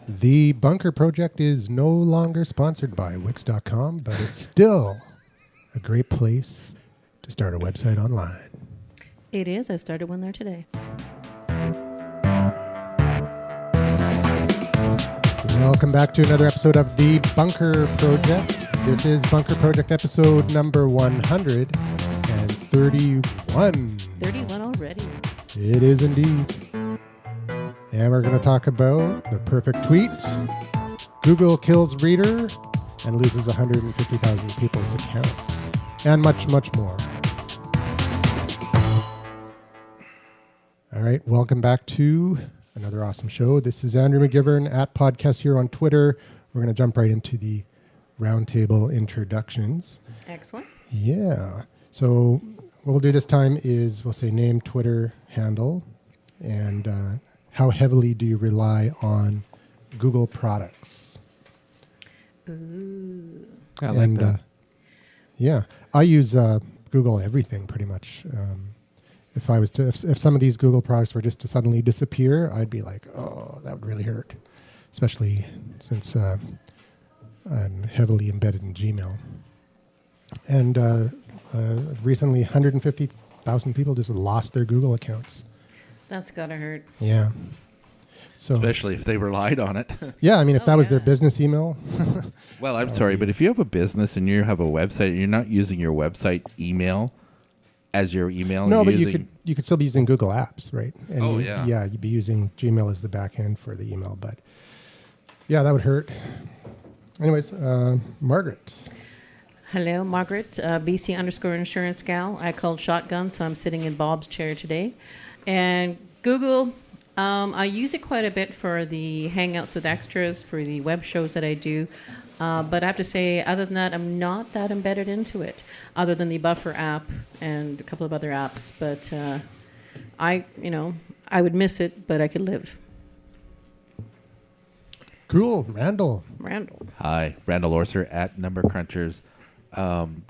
The Bunker Project is no longer sponsored by Wix.com, but it's still a great place to start a website online. It is. I started one there today. Welcome back to another episode of The Bunker Project. This is Bunker Project episode number 131. 31 already. It is indeed. And we're going to talk about the perfect tweet, Google kills reader and loses 150,000 people's accounts, and much, much more. All right, welcome back to another awesome show. This is Andrew McGivern at Podcast Here on Twitter. We're going to jump right into the roundtable introductions. Excellent. Yeah. So what we'll do this time is we'll say name, Twitter handle, and how heavily do you rely on Google products? Ooh. I like that. Yeah, I use Google everything pretty much. If I was to, if some of these Google products were just to suddenly disappear, I'd be like, oh, that would really hurt. Especially since I'm heavily embedded in Gmail. And recently, 150,000 people just lost their Google accounts. That's gotta hurt. Yeah. So especially if they relied on it. Yeah, I mean, if that was their business email. Well, I'm sorry, but if you have a business and you have a website and you're not using your website email as your email. No, but you could still be using Google Apps, right? And yeah. Yeah, you'd be using Gmail as the back end for the email, but yeah, that would hurt. Anyways, Margaret. Hello, Margaret, BC_insurance gal. I called shotgun, so I'm sitting in Bob's chair today. And Google, I use it quite a bit for the Hangouts with extras, for the web shows that I do. But I have to say, other than that, I'm not that embedded into it, other than the Buffer app and a couple of other apps. But I would miss it, but I could live. Cool. Randall. Hi, Randall Orser at Number Crunchers.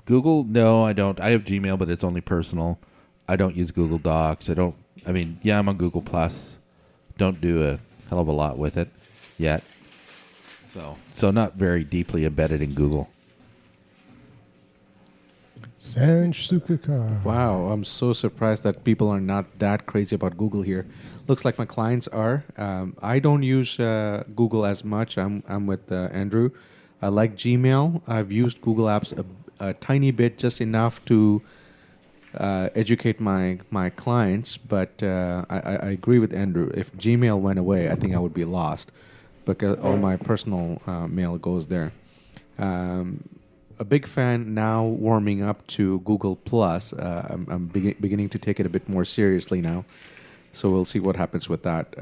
Google, no, I don't. I have Gmail, but it's only personal. I don't use Google Docs. I'm on Google Plus. Don't do a hell of a lot with it yet. So not very deeply embedded in Google. Sanj Sukaka. Wow, I'm so surprised that people are not that crazy about Google here. Looks like my clients are. I don't use Google as much. I'm with Andrew. I like Gmail. I've used Google Apps a tiny bit, just enough to educate my clients. But I agree with Andrew. If Gmail went away, I think I would be lost, because all my personal mail goes there. A big fan now, warming up to Google Plus. I'm beginning to take it a bit more seriously now. So we'll see what happens with that.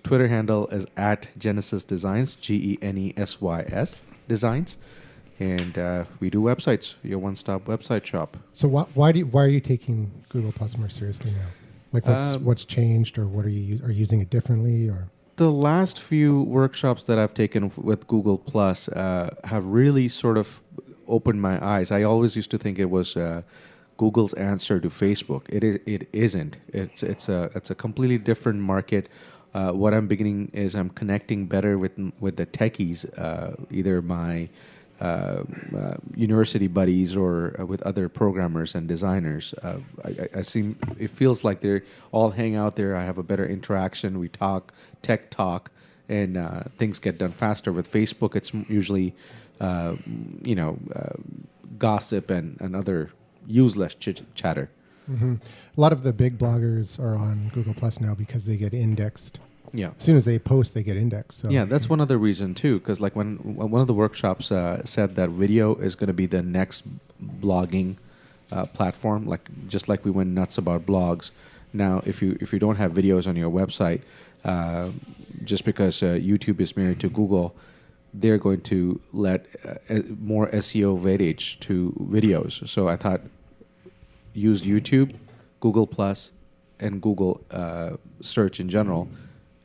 Twitter handle is at Genesis Designs, GENESYS Designs. And we do websites, your one-stop website shop. So why are you taking Google Plus more seriously now? Like what's changed, or what are you using it differently, or? The last few workshops that I've taken with Google Plus have really sort of opened my eyes. I always used to think it was Google's answer to Facebook. It isn't. It's a completely different market. What I'm beginning is I'm connecting better with the techies, either my university buddies or with other programmers and designers. It feels like they all hang out there. I have a better interaction. We talk, tech talk, and things get done faster. With Facebook, it's usually, gossip and other useless chatter. Mm-hmm. A lot of the big bloggers are on Google Plus now because they get indexed. Yeah. As soon as they post, they get indexed. So. Yeah, that's one other reason too. Because like when one of the workshops said that video is going to be the next blogging platform, just like we went nuts about blogs. Now, if you don't have videos on your website, just because YouTube is married to Google, they're going to let more SEO weightage to videos. So I thought use YouTube, Google Plus, and Google search in general.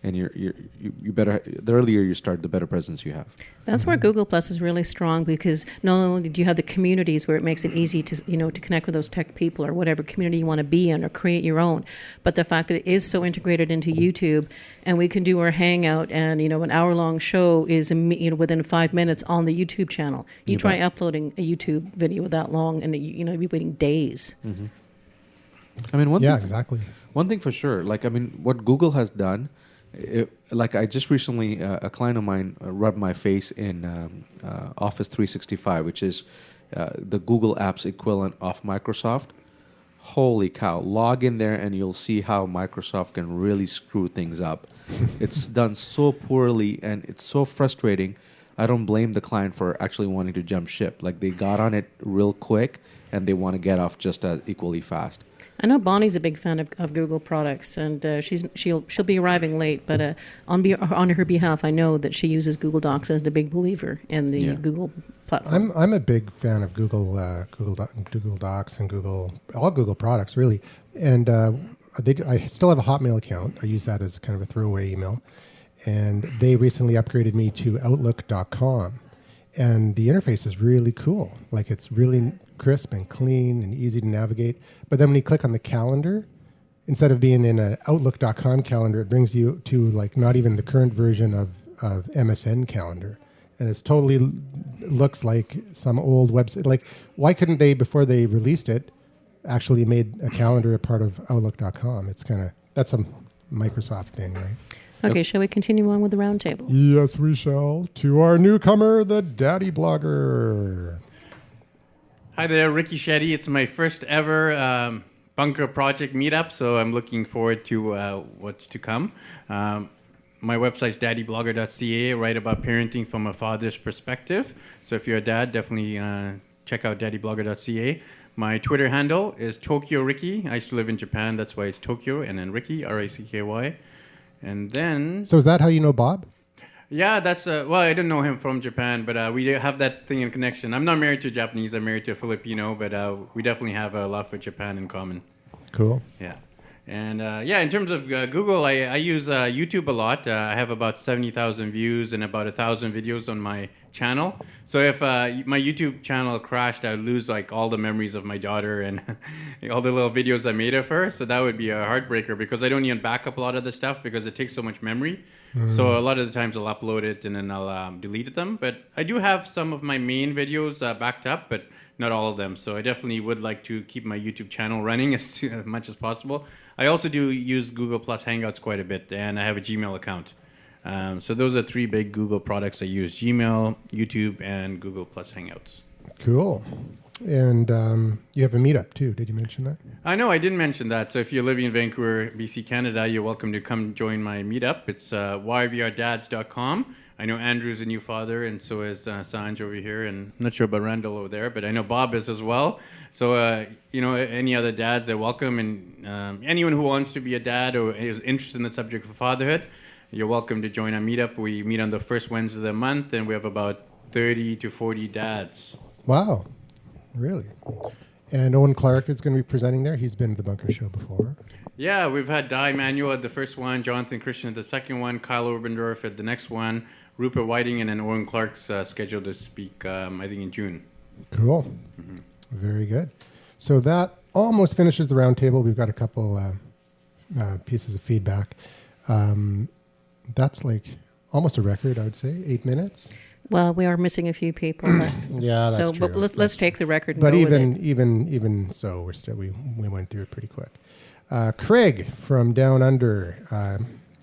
and you better, the earlier you start, the better presence you have. That's where Google Plus is really strong, because not only do you have the communities where it makes it easy to, to connect with those tech people or whatever community you want to be in or create your own, but the fact that it is so integrated into YouTube, and we can do our Hangout, and an hour-long show is within 5 minutes on the YouTube channel. You try uploading a YouTube video that long, and you'd be waiting days. Mm-hmm. I mean, exactly. One thing for sure, what Google has done, I just recently, a client of mine rubbed my face in Office 365, which is the Google Apps equivalent of Microsoft. Holy cow. Log in there and you'll see how Microsoft can really screw things up. It's done so poorly and it's so frustrating. I don't blame the client for actually wanting to jump ship. They got on it real quick and they want to get off just as equally fast. I know Bonnie's a big fan of Google products, and she'll be arriving late. But on her behalf, I know that she uses Google Docs as the big believer in the Google platform. I'm a big fan of Google Docs and all Google products really, and I still have a Hotmail account. I use that as kind of a throwaway email, and they recently upgraded me to Outlook.com, and the interface is really cool. It's really crisp and clean and easy to navigate. But then when you click on the calendar, instead of being in an Outlook.com calendar, it brings you to not even the current version of MSN calendar. And it's totally looks like some old website. Why couldn't they, before they released it, actually made a calendar a part of Outlook.com? It's that's a Microsoft thing, right? Okay, shall we continue on with the roundtable? Yes, we shall. To our newcomer, the Daddy Blogger. Hi there, Ricky Shetty. It's my first ever bunker project meetup, so I'm looking forward to what's to come. My website's daddyblogger.ca. I write about parenting from a father's perspective. So if you're a dad, definitely check out daddyblogger.ca. My Twitter handle is Tokyo Ricky. I used to live in Japan, that's why it's Tokyo, and then Ricky, R-I-C-K-Y. And then... So is that how you know Bob? Yeah, that's... I didn't know him from Japan, but we have that thing in connection. I'm not married to a Japanese, I'm married to a Filipino, but we definitely have a lot with Japan in common. Cool. Yeah. And in terms of Google, I use YouTube a lot. I have about 70,000 views and about 1,000 videos on my channel. So if my YouTube channel crashed, I would lose all the memories of my daughter and all the little videos I made of her. So that would be a heartbreaker because I don't even back up a lot of the stuff because it takes so much memory. So a lot of the times I'll upload it and then I'll delete them. But I do have some of my main videos backed up, but not all of them. So I definitely would like to keep my YouTube channel running as much as possible. I also do use Google Plus Hangouts quite a bit, and I have a Gmail account. So those are 3 big Google products I use: Gmail, YouTube, and Google Plus Hangouts. Cool. And you have a meetup too. Did you mention that? I know I didn't mention that. So if you're living in Vancouver, BC, Canada, you're welcome to come join my meetup. It's yvrdads.com. I know Andrew's a new father, and so is Sanj over here, and I'm not sure about Randall over there, but I know Bob is as well. So, any other dads, they're welcome, and anyone who wants to be a dad or is interested in the subject of fatherhood, you're welcome to join our meetup. We meet on the first Wednesday of the month, and we have about 30 to 40 dads. Wow. Really? And Owen Clark is going to be presenting there. He's been to the Bunker Show before. Yeah, we've had Di Emanuel at the first one, Jonathan Christian at the second one, Kyle Oberndorf at the next one, Rupert Whiting, and then Owen Clark's scheduled to speak, I think, in June. Cool. Mm-hmm. Very good. So that almost finishes the roundtable. We've got a couple pieces of feedback. That's almost a record, I would say, 8 minutes. Well, we are missing a few people. Yeah, that's true. But let's take the record. And but go even so, we went through it pretty quick. Craig from Down Under,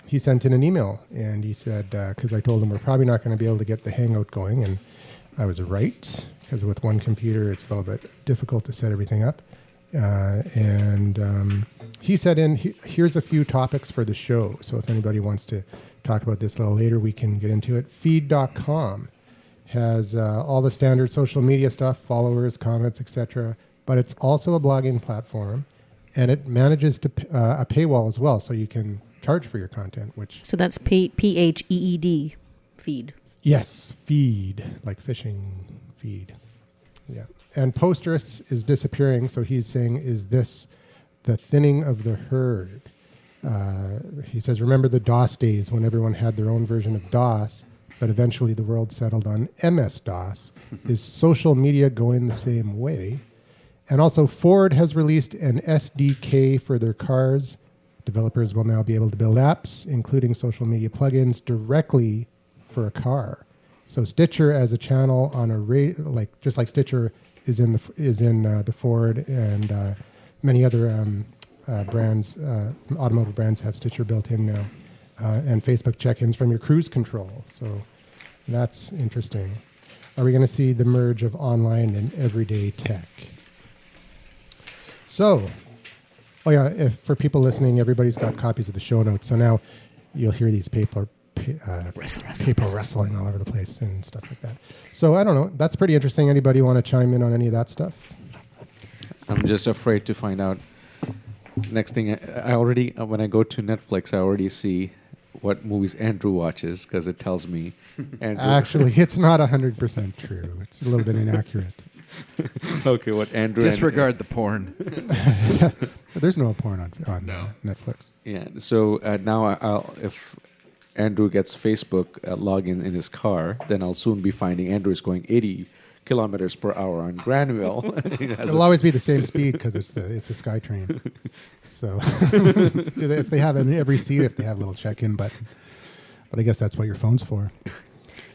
he sent in an email and he said, because I told him we're probably not going to be able to get the Hangout going, and I was right, because with one computer it's a little bit difficult to set everything up. And he said here's a few topics for the show. So if anybody wants to talk about this a little later, we can get into it. Feed.com has all the standard social media stuff, followers, comments, etc. But it's also a blogging platform, and it manages to a paywall as well, so you can charge for your content. So that's PHEED, feed. Yes, feed, like fishing feed. Yeah. And Posterous is disappearing, so he's saying, is this the thinning of the herd? He says, remember the DOS days when everyone had their own version of DOS, but eventually the world settled on MS-DOS. Is social media going the same way? And also, Ford has released an SDK for their cars. Developers will now be able to build apps, including social media plugins, directly for a car. So Stitcher as a channel on a just like Stitcher is in the Ford and many other brands, automotive brands have Stitcher built in now, and Facebook check-ins from your cruise control. So that's interesting. Are we going to see the merge of online and everyday tech? So, for people listening, everybody's got copies of the show notes. So now you'll hear these paper wrestling all over the place and stuff like that. So I don't know. That's pretty interesting. Anybody want to chime in on any of that stuff? I'm just afraid to find out. Next thing, I already, when I go to Netflix, I already see what movies Andrew watches because it tells me. Andrew. Actually, it's not 100% true. It's a little bit inaccurate. Okay, what Andrew... Disregard the porn. There's no porn on Netflix. Yeah, so now I'll if Andrew gets Facebook login in his car, then I'll soon be finding Andrew is going 80 kilometers per hour on Granville. It'll always be the same speed because it's the SkyTrain. So if they have in every seat, if they have a little check-in button. But I guess that's what your phone's for.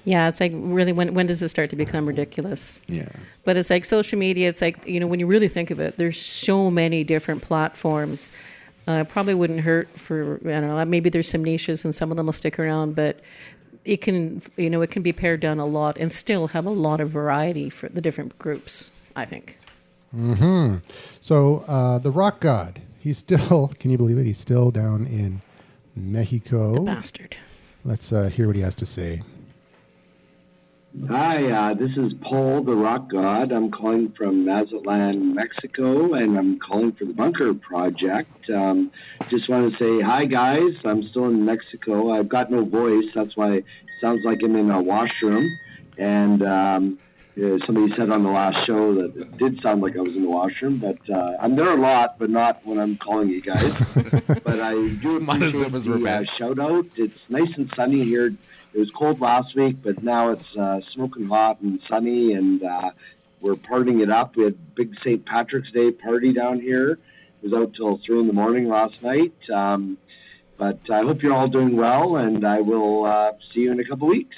Yeah, it's like really when does it start to become ridiculous? Yeah. But it's like social media. It's like, when you really think of it, there's so many different platforms. Probably wouldn't hurt for, I don't know, maybe there's some niches and some of them will stick around, but it can, it can be pared down a lot and still have a lot of variety for the different groups, I think. Mm-hmm. So the rock god, he's still, can you believe it? He's still down in Mexico. The bastard. Let's hear what he has to say. Hi, this is Paul, the Rock God. I'm calling from Mazatlan, Mexico, and I'm calling for the Bunker Project. Just want to say hi, guys. I'm still in Mexico. I've got no voice. That's why it sounds like I'm in a washroom. And somebody said on the last show that it did sound like I was in the washroom, but I'm there a lot, but not when I'm calling you guys. But I do appreciate the shout-out. It's nice and sunny here. It was cold last week, but now it's smoking hot and sunny, and we're partying it up. We had a big St. Patrick's Day party down here. It was out till 3 in the morning last night. But I hope you're all doing well, and I will see you in a couple weeks.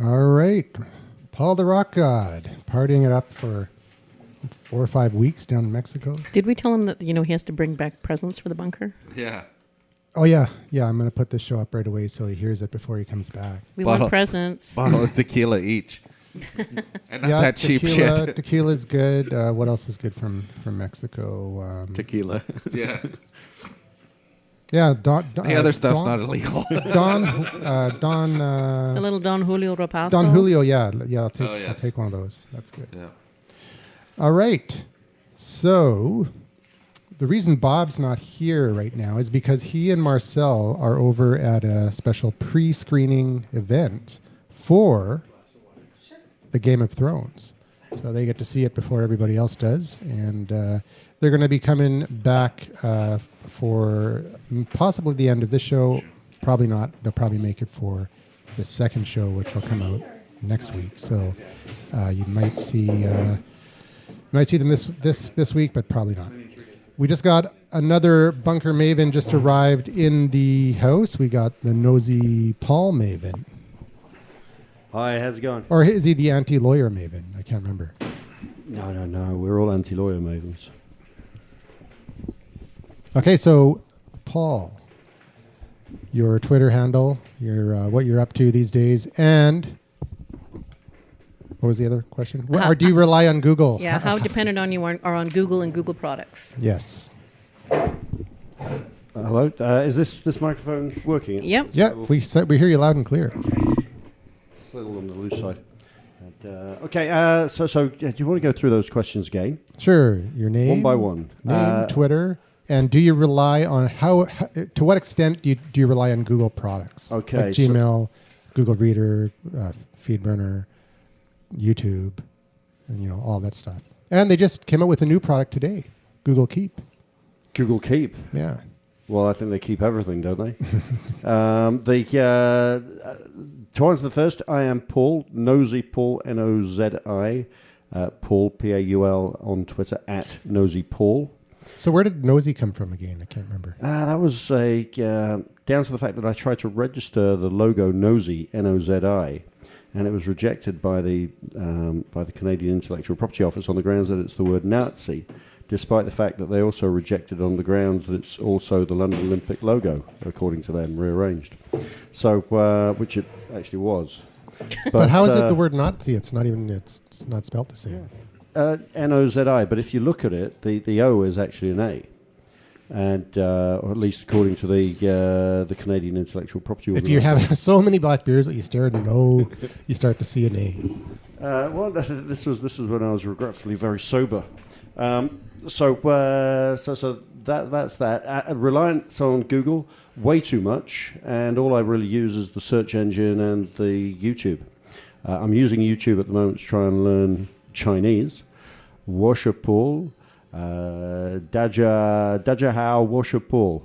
All right. Paul the Rock God, partying it up for 4 or 5 weeks down in Mexico. Did we tell him that, he has to bring back presents for the bunker? Yeah. Oh, yeah. Yeah, I'm going to put this show up right away so he hears it before he comes back. We want presents. Bottle of tequila each. And not that cheap shit. Tequila's good. What else is good from Mexico? Tequila. Yeah. Yeah, the other stuff's not illegal. It's a little Don Julio Rapazo. Don Julio, yeah. I'll take one of those. That's good. Yeah. All right. So the reason Bob's not here right now is because he and Marcel are over at a special pre-screening event for the Game of Thrones. So they get to see it before everybody else does. And they're going to be coming back for possibly the end of this show. Probably not. They'll probably make it for the second show, which will come out next week. So you might see them this week, but probably not. We just got another Bunker Maven just arrived in the house. We got the nosy Paul Maven. Hi, how's it going? Or is he the anti-lawyer Maven? I can't remember. No. We're all anti-lawyer Mavens. Okay, so Paul, your Twitter handle, your what you're up to these days, and what was the other question? Or do you rely on Google? Yeah, how dependent on you are on Google and Google products? Yes. Hello, is this microphone working? Yep. Yeah, we hear you loud and clear. It's a little on the loose side. Okay, so do you want to go through those questions again? Sure. Your name, one by one. Name, Twitter, and do you rely on to what extent do you rely on Google products? Okay, like Gmail, Google Reader, FeedBurner, YouTube, and all that stuff. And they just came out with a new product today, Google Keep. Google Keep. Yeah. Well, I think they keep everything, don't they? To answer the first, I am Paul, Nosy Paul, Nozi, Paul, Paul, on Twitter, at Nosy Paul. So where did Nosy come from again? I can't remember. That was down to the fact that I tried to register the logo Nosy, Nozi, and it was rejected by the Canadian Intellectual Property Office on the grounds that it's the word Nazi, despite the fact that they also rejected on the grounds that it's also the London Olympic logo, according to them, rearranged. So, which it actually was. But how is it the word Nazi? It's not spelt the same. Nozi, but if you look at it, the O is actually an A. And or at least according to the Canadian Intellectual Property If you have so many black beers that you stare at an O, you start to see an A. Well, this was when I was regretfully very sober. So that's that. Reliance on Google, way too much, and all I really use is the search engine and the YouTube. I'm using YouTube at the moment to try and learn Chinese. Washapul, Daja Hao Washapul,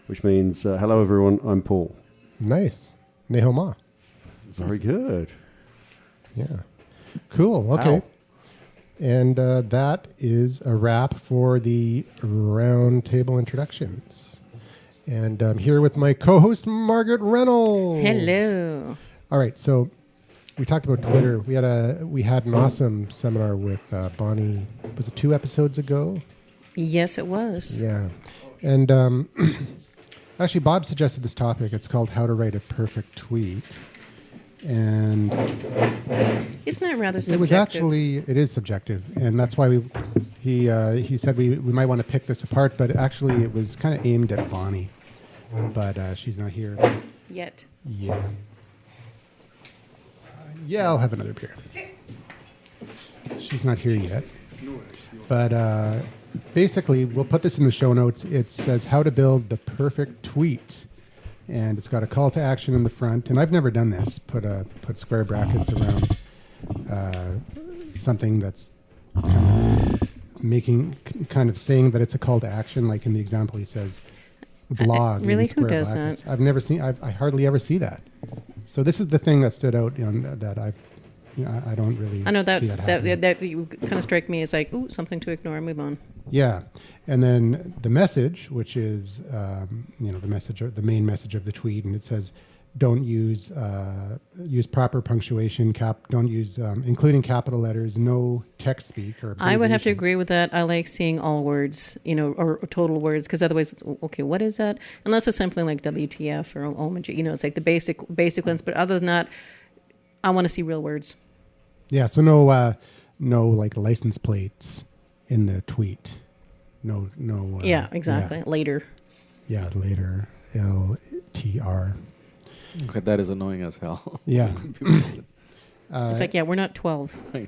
which means hello everyone, I'm Paul. Nice. Nehoma. Very good. Yeah. Cool. Okay. Ow. And that is a wrap for the round table introductions. And I'm here with my co-host, Margaret Reynolds. Hello. All right. So we talked about Twitter. We had an awesome seminar with Bonnie. Was it 2 episodes ago? Yes, it was. Yeah. And actually, Bob suggested this topic. It's called How to Write a Perfect Tweet. And Isn't that rather subjective? it is subjective, and that's why he said we might want to pick this apart, but actually it was kind of aimed at Bonnie, but she's not here Yet. yeah. I'll have another beer. She's not here yet, but basically we'll put this in the show notes. It says how to build the perfect tweet. And it's got a call to action in the front. And I've never done this. Put square brackets around something that's kind of saying that it's a call to action. Like in the example, he says blog. Really? in square Who does brackets. that? I've never seen. I hardly ever see that. So this is the thing that stood out. That I don't really. I know see that you kind of strike me as like, ooh, something to ignore. Move on. Yeah, and then the message, which is the main message of the tweet, and it says, don't use proper punctuation, don't use including capital letters, no text speak or. I would have to agree with that. I like seeing all words, or total words, because otherwise, it's okay. What is that? Unless it's something like WTF or OMG, it's like the basic ones. But other than that, I want to see real words. Yeah, so no like license plates in the tweet. No. Yeah, exactly. Yeah. Later. Yeah, later. LTR. Okay, that is annoying as hell. Yeah. It's like, we're not 12. I know.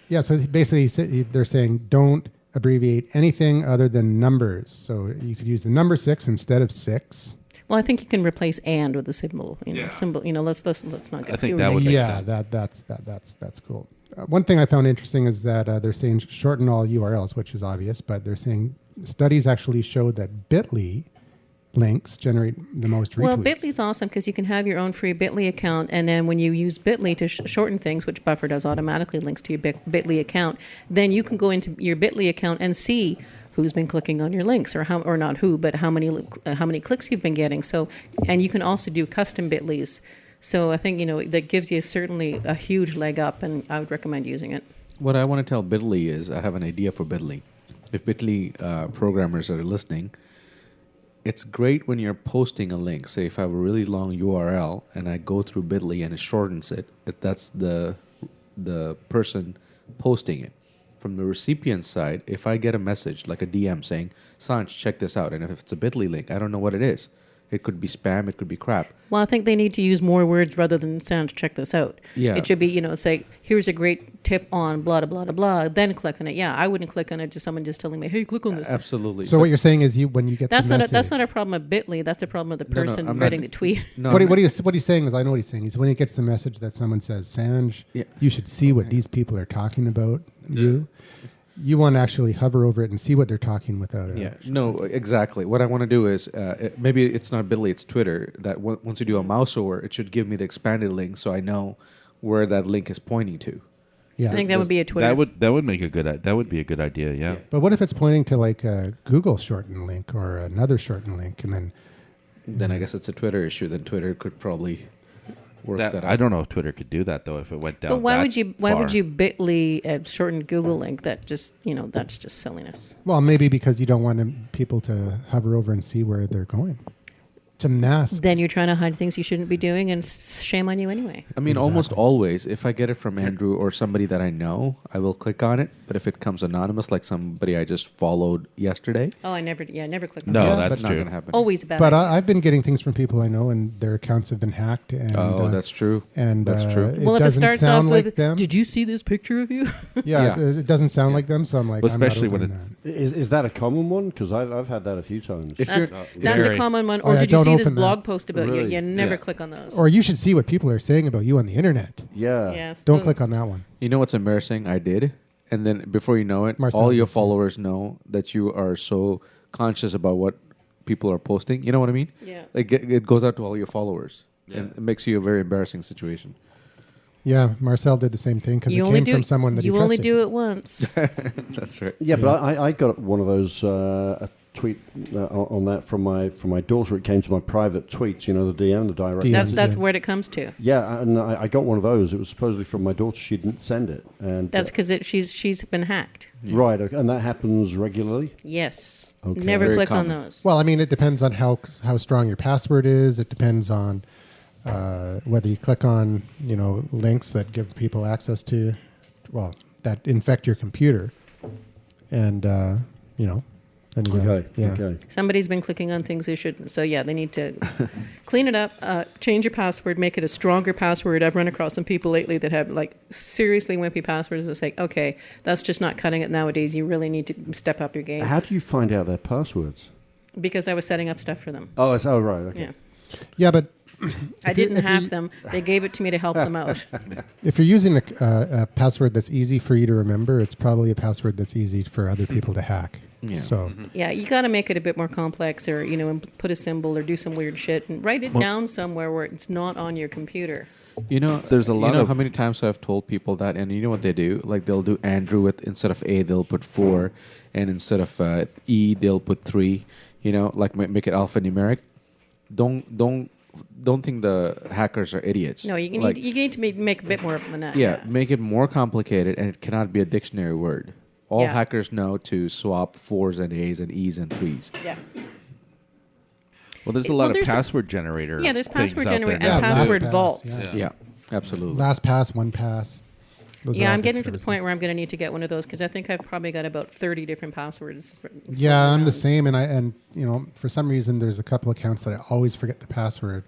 Yeah, so basically they're saying don't abbreviate anything other than numbers. So you could use the number 6 instead of 6. Well, I think you can replace "and" with a symbol. Symbol. Let's not get I think too that would make Yeah, that's cool. One thing I found interesting is that they're saying shorten all URLs, which is obvious, but they're saying studies actually show that Bitly links generate the most retweets. Well, Bitly's awesome because you can have your own free Bitly account, and then when you use Bitly to shorten things, which Buffer does automatically, links to your Bitly account, then you can go into your Bitly account and see who's been clicking on your links, or not who, but how many clicks you've been getting. So, and you can also do custom Bitlys. So I think that gives you certainly a huge leg up, and I would recommend using it. What I want to tell Bitly is I have an idea for Bitly. If Bitly programmers are listening, it's great when you're posting a link. Say if I have a really long URL and I go through Bitly and it shortens it, that's the person posting it. From the recipient side, if I get a message like a DM saying, Sanj, check this out, and if it's a Bitly link, I don't know what it is. It could be spam, it could be crap. Well, I think they need to use more words rather than "Sanj, check this out." Yeah. It should be, it's like, here's a great tip on blah, blah, blah, blah, then click on it. Yeah, I wouldn't click on it, just someone just telling me, hey, click on this. Absolutely. So what you're saying is when you get That's the not message, that's not a problem of Bitly. That's a problem of the person I'm writing not- the tweet. No, what he's saying is, I know what he's saying. He's when he gets the message that someone says, Sanj, Yeah. you should see what these people are talking about you. You want to actually hover over it and see what they're talking without it. Yeah, no, exactly. What I want to do is, maybe it's not Bitly, it's Twitter, that once you do a mouse over, it should give me the expanded link so I know where that link is pointing to. Yeah. I think that would be a Twitter. That would make a good. That would be a good idea. Yeah. But what if it's pointing to like a Google shortened link or another shortened link, and then I guess it's a Twitter issue. Then Twitter could probably work that out. I don't know if Twitter could do that though. If it went down. But why that would you far. Bitly a shortened Google link? That just that's just silliness. well, maybe because you don't want people to hover over and see where they're going. To mask. Then you're trying to hide things you shouldn't be doing, and shame on you anyway. I mean, almost always, if I get it from Andrew or somebody that I know, I will click on it. But if it comes anonymous, like somebody I just followed yesterday, Oh, I never click on No, that. Yeah, that's that's not true. going to happen. Always a bad But idea. I've been getting things from people I know, and their accounts have been hacked. And, That's true. And That's true. Well, if it doesn't starts sound off like with, them. "Did you see this picture of you?" Yeah, Yeah. it doesn't sound like them. So I'm like, Well, I'm not especially when opening it's- that. Is that a common one? Because I've had that a few times. If That's you're, that's Very. a common one. Oh, Or yeah, did you don't see this open that. blog post about you? Really? Yeah, never Yeah. click on those. Or you should see what people are saying about you on the internet. Yeah. Yes, Don't those- click on that one. you know what's embarrassing? I did. And then before you know it, Marcel all your did too. followers know that you are so conscious about what people are posting. You know what I mean? Yeah. Like it goes out to all your followers. Yeah. And it makes you a very embarrassing situation. Yeah, Marcel did the same thing because it You only came do from someone that you he only trusted. do it once. That's right. Yeah, but I got one of those a tweet on that from my daughter. It came to my private tweets. You know, the DM, the direct. DM. That's Yeah. where it comes to. Yeah, and I got one of those. It was supposedly from my daughter. She didn't send it, and That's because she's been hacked. right. Okay, and that happens regularly. Yes. Okay. Never Very click on common. those. Well, I mean, it depends on how strong your password is. It depends on whether you click on links that give people access to, well, that infect your computer, and then you go, Okay. yeah. Okay. Somebody's been clicking on things they shouldn't. So yeah, they need to clean it up, change your password, make it a stronger password. I've run across some people lately that have like seriously wimpy passwords. It's like, okay, that's just not cutting it nowadays. You really need to step up your game. How do you find out their passwords? Because I was setting up stuff for them. Oh, right. Okay. Yeah. Yeah, but I didn't if you- hack them. They gave it to me to help them out. if you're using a password that's easy for you to remember, it's probably a password that's easy for other people to hack. Yeah. So Yeah, you got to make it a bit more complex, or and put a symbol or do some weird shit and write it down somewhere where it's not on your computer. You know, There's a lot You know of- how many times I've told people that, and you know what they do? Like they'll do Andrew with instead of A, they'll put 4, and instead of E, they'll put 3. You know, like make it alphanumeric. Don't think the hackers are idiots. No, you Like, need to make a bit more of that. Yeah, make it more complicated, and it cannot be a dictionary word. All Yeah. hackers know to swap 4s and A's and E's and 3s. Yeah. Well, there's a Well, lot of there's- password generator. Yeah, there's things password out there generator now. and Yeah, password LastPass, vaults. yeah. Yeah, absolutely. LastPass, OnePass. Those are Yeah, all I'm good getting to the services. point where I'm going to need to get one of those because I think I've probably got about 30 different passwords. Yeah, I'm the floating around. same, and for some reason there's a couple accounts that I always forget the password,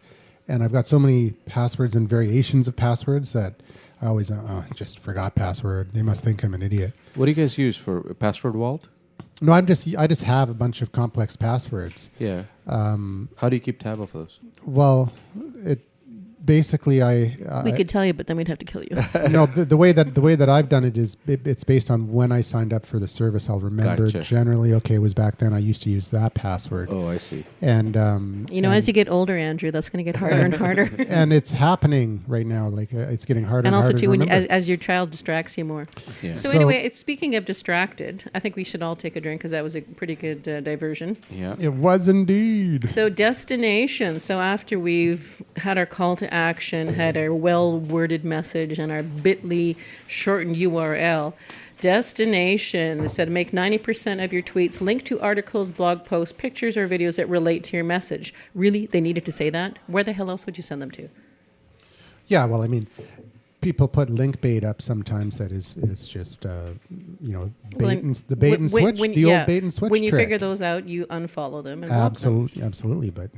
and I've got so many passwords and variations of passwords that I always just forgot password. They must think I'm an idiot. What do you guys use for a password vault? No, I just have a bunch of complex passwords. Yeah. How do you keep tab of those? Well, it basically We could tell you, but then we'd have to kill you. no, the way that I've done it is it's based on when I signed up for the service. I'll remember Gotcha. generally. Okay, it was back then. I used to use that password, Oh, I see. and As you get older, Andrew, that's going to get harder and harder. and it's happening right now. Like it's getting harder And and also, harder too, to when remember. as your child distracts you more. Yeah. So, So- anyway, speaking of distracted, I think we should all take a drink because that was a pretty good diversion. Yeah. It was indeed. So destination. So after we've had our call to action, had our well-worded message, and our bit.ly shortened URL, destination said make 90% of your tweets link to articles, blog posts, pictures, or videos that relate to your message. Really? They needed to say that? Where the hell else would you send them to? Yeah, well, I mean, people put link bait up sometimes. That is just Well, the bait and switch, the old bait and switch. When you trick. figure those out, you unfollow them and block them. Absolutely, but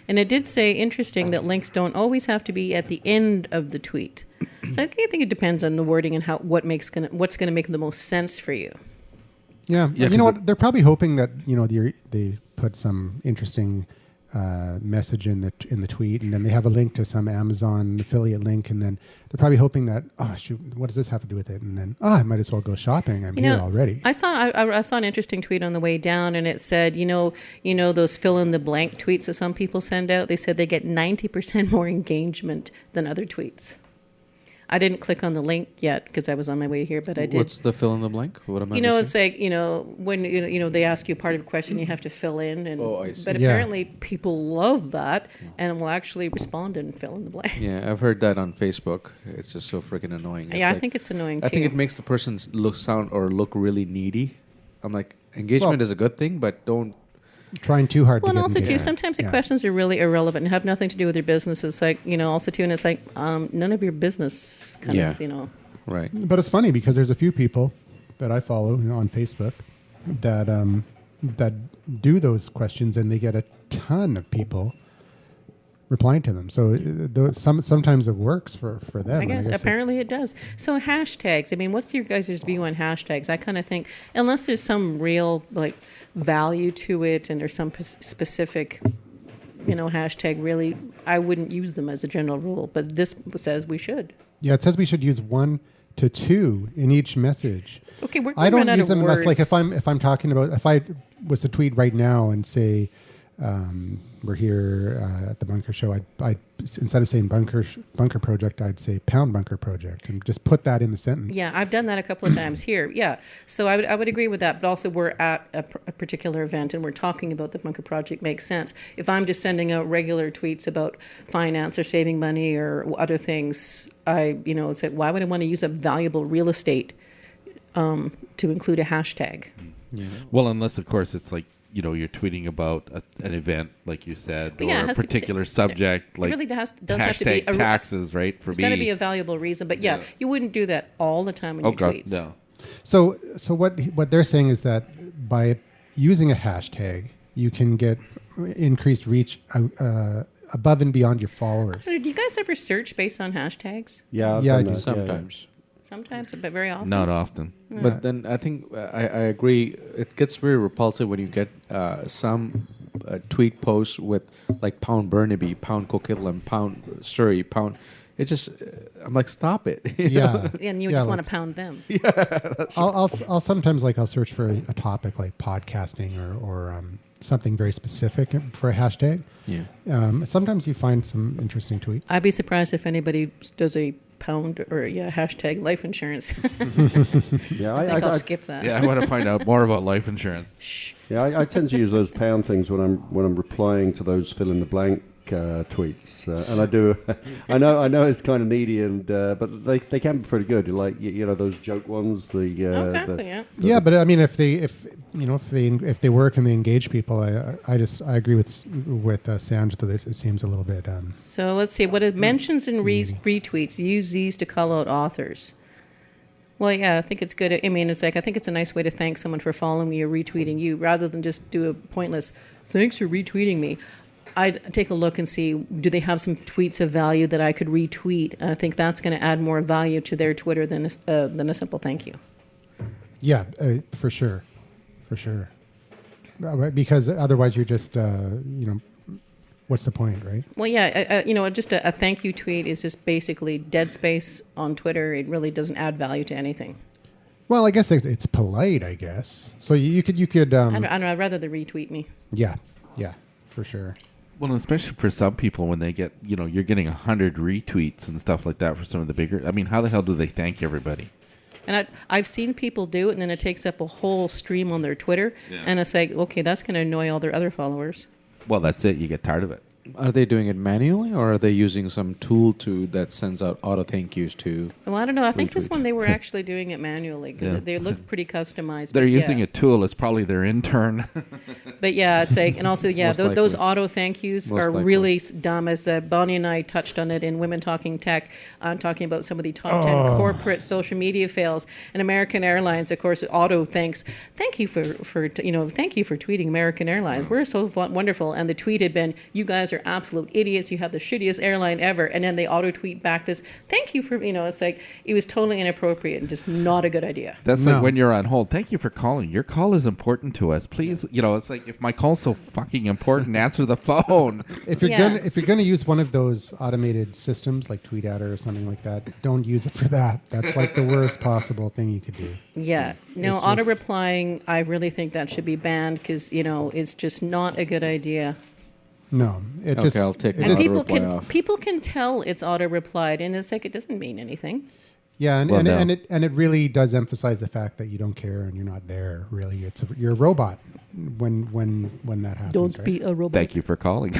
And it did say, interesting, that links don't always have to be at the end of the tweet. So I think it depends on the wording and what's going to make the most sense for you. yeah, Yeah, you know 'cause what? They're probably hoping that they put some interesting message in the tweet, and then they have a link to some Amazon affiliate link, and then they're probably hoping that, oh shoot, what does this have to do with it? And then, I might as well go shopping. I'm here already. I saw an interesting tweet on the way down, and it said, you know those fill in the blank tweets that some people send out. They said they get 90% more engagement than other tweets. I didn't click on the link yet because I was on my way here, but I did. What's the fill in the blank? What am I missing? It's like, when, they ask you part of a question, you have to fill in. And, I see. But apparently people love that and will actually respond and fill in the blank. Yeah, I've heard that on Facebook. It's just so freaking annoying. Yeah, I think it's annoying too. I think it makes the person look really needy. I'm like, engagement is a good thing, but don't. Trying too hard to and get also, engaged. too, sometimes the questions are really irrelevant and have nothing to do with your business. It's like, also, too, and it's like, none of your business kind of. Right. But it's funny because there's a few people that I follow on Facebook that do those questions, and they get a ton of people replying to them. So sometimes it works for them. I guess apparently it does. So hashtags. I mean, what's your guys' view on hashtags? I kind of think unless there's some real value to it and there's some specific, hashtag, really, I wouldn't use them as a general rule. But this says we should. Yeah, it says we should use 1 to 2 in each message. Okay, I don't use them unless, if I'm talking about, if I was to tweet right now and say, we're here at the Bunker Show, I'd instead of saying bunker project, I'd say pound bunker project, and just put that in the sentence. Yeah, I've done that a couple of times here. Yeah, so I would agree with that. But also, we're at a particular event and we're talking about the bunker project. Makes sense. If I'm just sending out regular tweets about finance or saving money or other things, it's like, why would I want to use a valuable real estate to include a hashtag? Yeah. Well, unless of course it's like, you're tweeting about an event, like you said, or a particular subject, like it really does hashtag have to be taxes, right? It's got to be a valuable reason. But you wouldn't do that all the time in your tweets. No. So what they're saying is that by using a hashtag, you can get increased reach above and beyond your followers. Do you guys ever search based on hashtags? Yeah, I do. Sometimes. Sometimes, but very often. Not often. Yeah. But then I think I agree. It gets very repulsive when you get some tweet posts with like pound Burnaby, pound Coquitlam, pound Surrey, pound. It's just I'm like, stop it. Yeah, and you just want to pound them. Yeah, I'll sometimes I'll search for a topic like podcasting or something very specific for a hashtag. Yeah. Sometimes you find some interesting tweets. I'd be surprised if anybody does a pound or hashtag life insurance. Yeah, I think I'll skip that. Yeah, I want to find out more about life insurance. Shh. Yeah, I tend to use those pound things when I'm replying to those fill in the blank tweets, and I do. I know it's kind of needy, and but they can be pretty good. Like those joke ones. Exactly. Yeah, but I mean, if they work and they engage people, I agree with Sam that it seems a little bit. So let's see. What it mentions in retweets, use these to call out authors. Well, yeah, I think it's good. I mean, it's like I think it's a nice way to thank someone for following you or retweeting you, rather than just do a pointless "thanks for retweeting me." I'd take a look and see, do they have some tweets of value that I could retweet? I think that's going to add more value to their Twitter than a simple thank you. Yeah, for sure. Because otherwise you're just, what's the point, right? Well, yeah, just a thank you tweet is just basically dead space on Twitter. It really doesn't add value to anything. Well, I guess it's polite, I guess. So you could. I don't know, I'd rather they retweet me. Yeah, for sure. Well, especially for some people when they get, you're getting 100 retweets and stuff like that for some of the bigger. I mean, how the hell do they thank everybody? And I've seen people do it, and then it takes up a whole stream on their Twitter, and it's like, okay, that's going to annoy all their other followers. Well, that's it. You get tired of it. Are they doing it manually, or are they using some tool that sends out auto thank yous to? Well, I don't know. I think this one they were actually doing it manually because they look pretty customized. They're using a tool. It's probably their intern. But yeah, it's like, and also those auto thank yous are really dumb. As Bonnie and I touched on it in Women Talking Tech, talking about some of the top 10 corporate social media fails. And American Airlines, of course, auto thanks. Thank you for thank you for tweeting American Airlines. We're so wonderful. And the tweet had been, you guys are are absolute idiots. You have the shittiest airline ever. And then they auto-tweet back this, thank you for, it's like, it was totally inappropriate and just not a good idea. That's No. like when you're on hold. Thank you for calling. Your call is important to us. Please, it's like if my call's so fucking important, answer the phone. If you're gonna use one of those automated systems like TweetAdder or something like that, don't use it for that. That's like the worst possible thing you could do. Yeah. No, It's auto-replying, I really think that should be banned because, it's just not a good idea. No, it Okay, just I'll take it that. And just- Auto-reply people off. can tell it's auto-replied, and it's like it doesn't mean anything. yeah, and, Well, and, no. and it really does emphasize the fact that you don't care and you're not there. Really, you're a robot when that happens. Don't right? be a robot. Thank you for calling.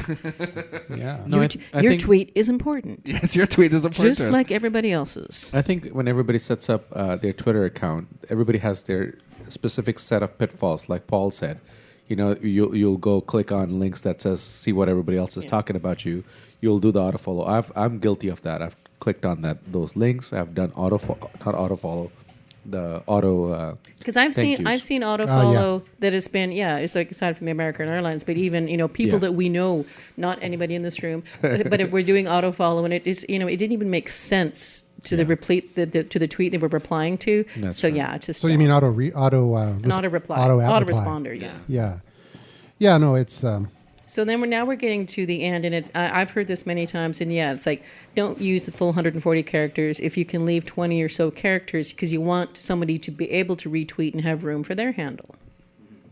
Yeah. No, Your, I your think- tweet is important, Yes, your tweet is important. just like everybody else's. I think when everybody sets up their Twitter account, everybody has their specific set of pitfalls. Like Paul said, you'll go click on links that says see what everybody else is talking about you. You'll do the autofollow. I'm guilty of that. I've clicked on those links. I've done not autofollow, the auto. Because I've thank seen yous. autofollow that has been it's like aside from the American Airlines, but even people Yeah. that we know, not anybody in this room, but if we're doing autofollow and it is it didn't even make sense to the replete to the tweet they were replying to. That's so right. yeah, it's just So you mean auto an auto reply, auto auto reply. responder, yeah. Yeah. Yeah. No, it's So then we're getting to the end, and it's I've heard this many times, and it's like don't use the full 140 characters if you can leave 20 or so characters because you want somebody to be able to retweet and have room for their handle.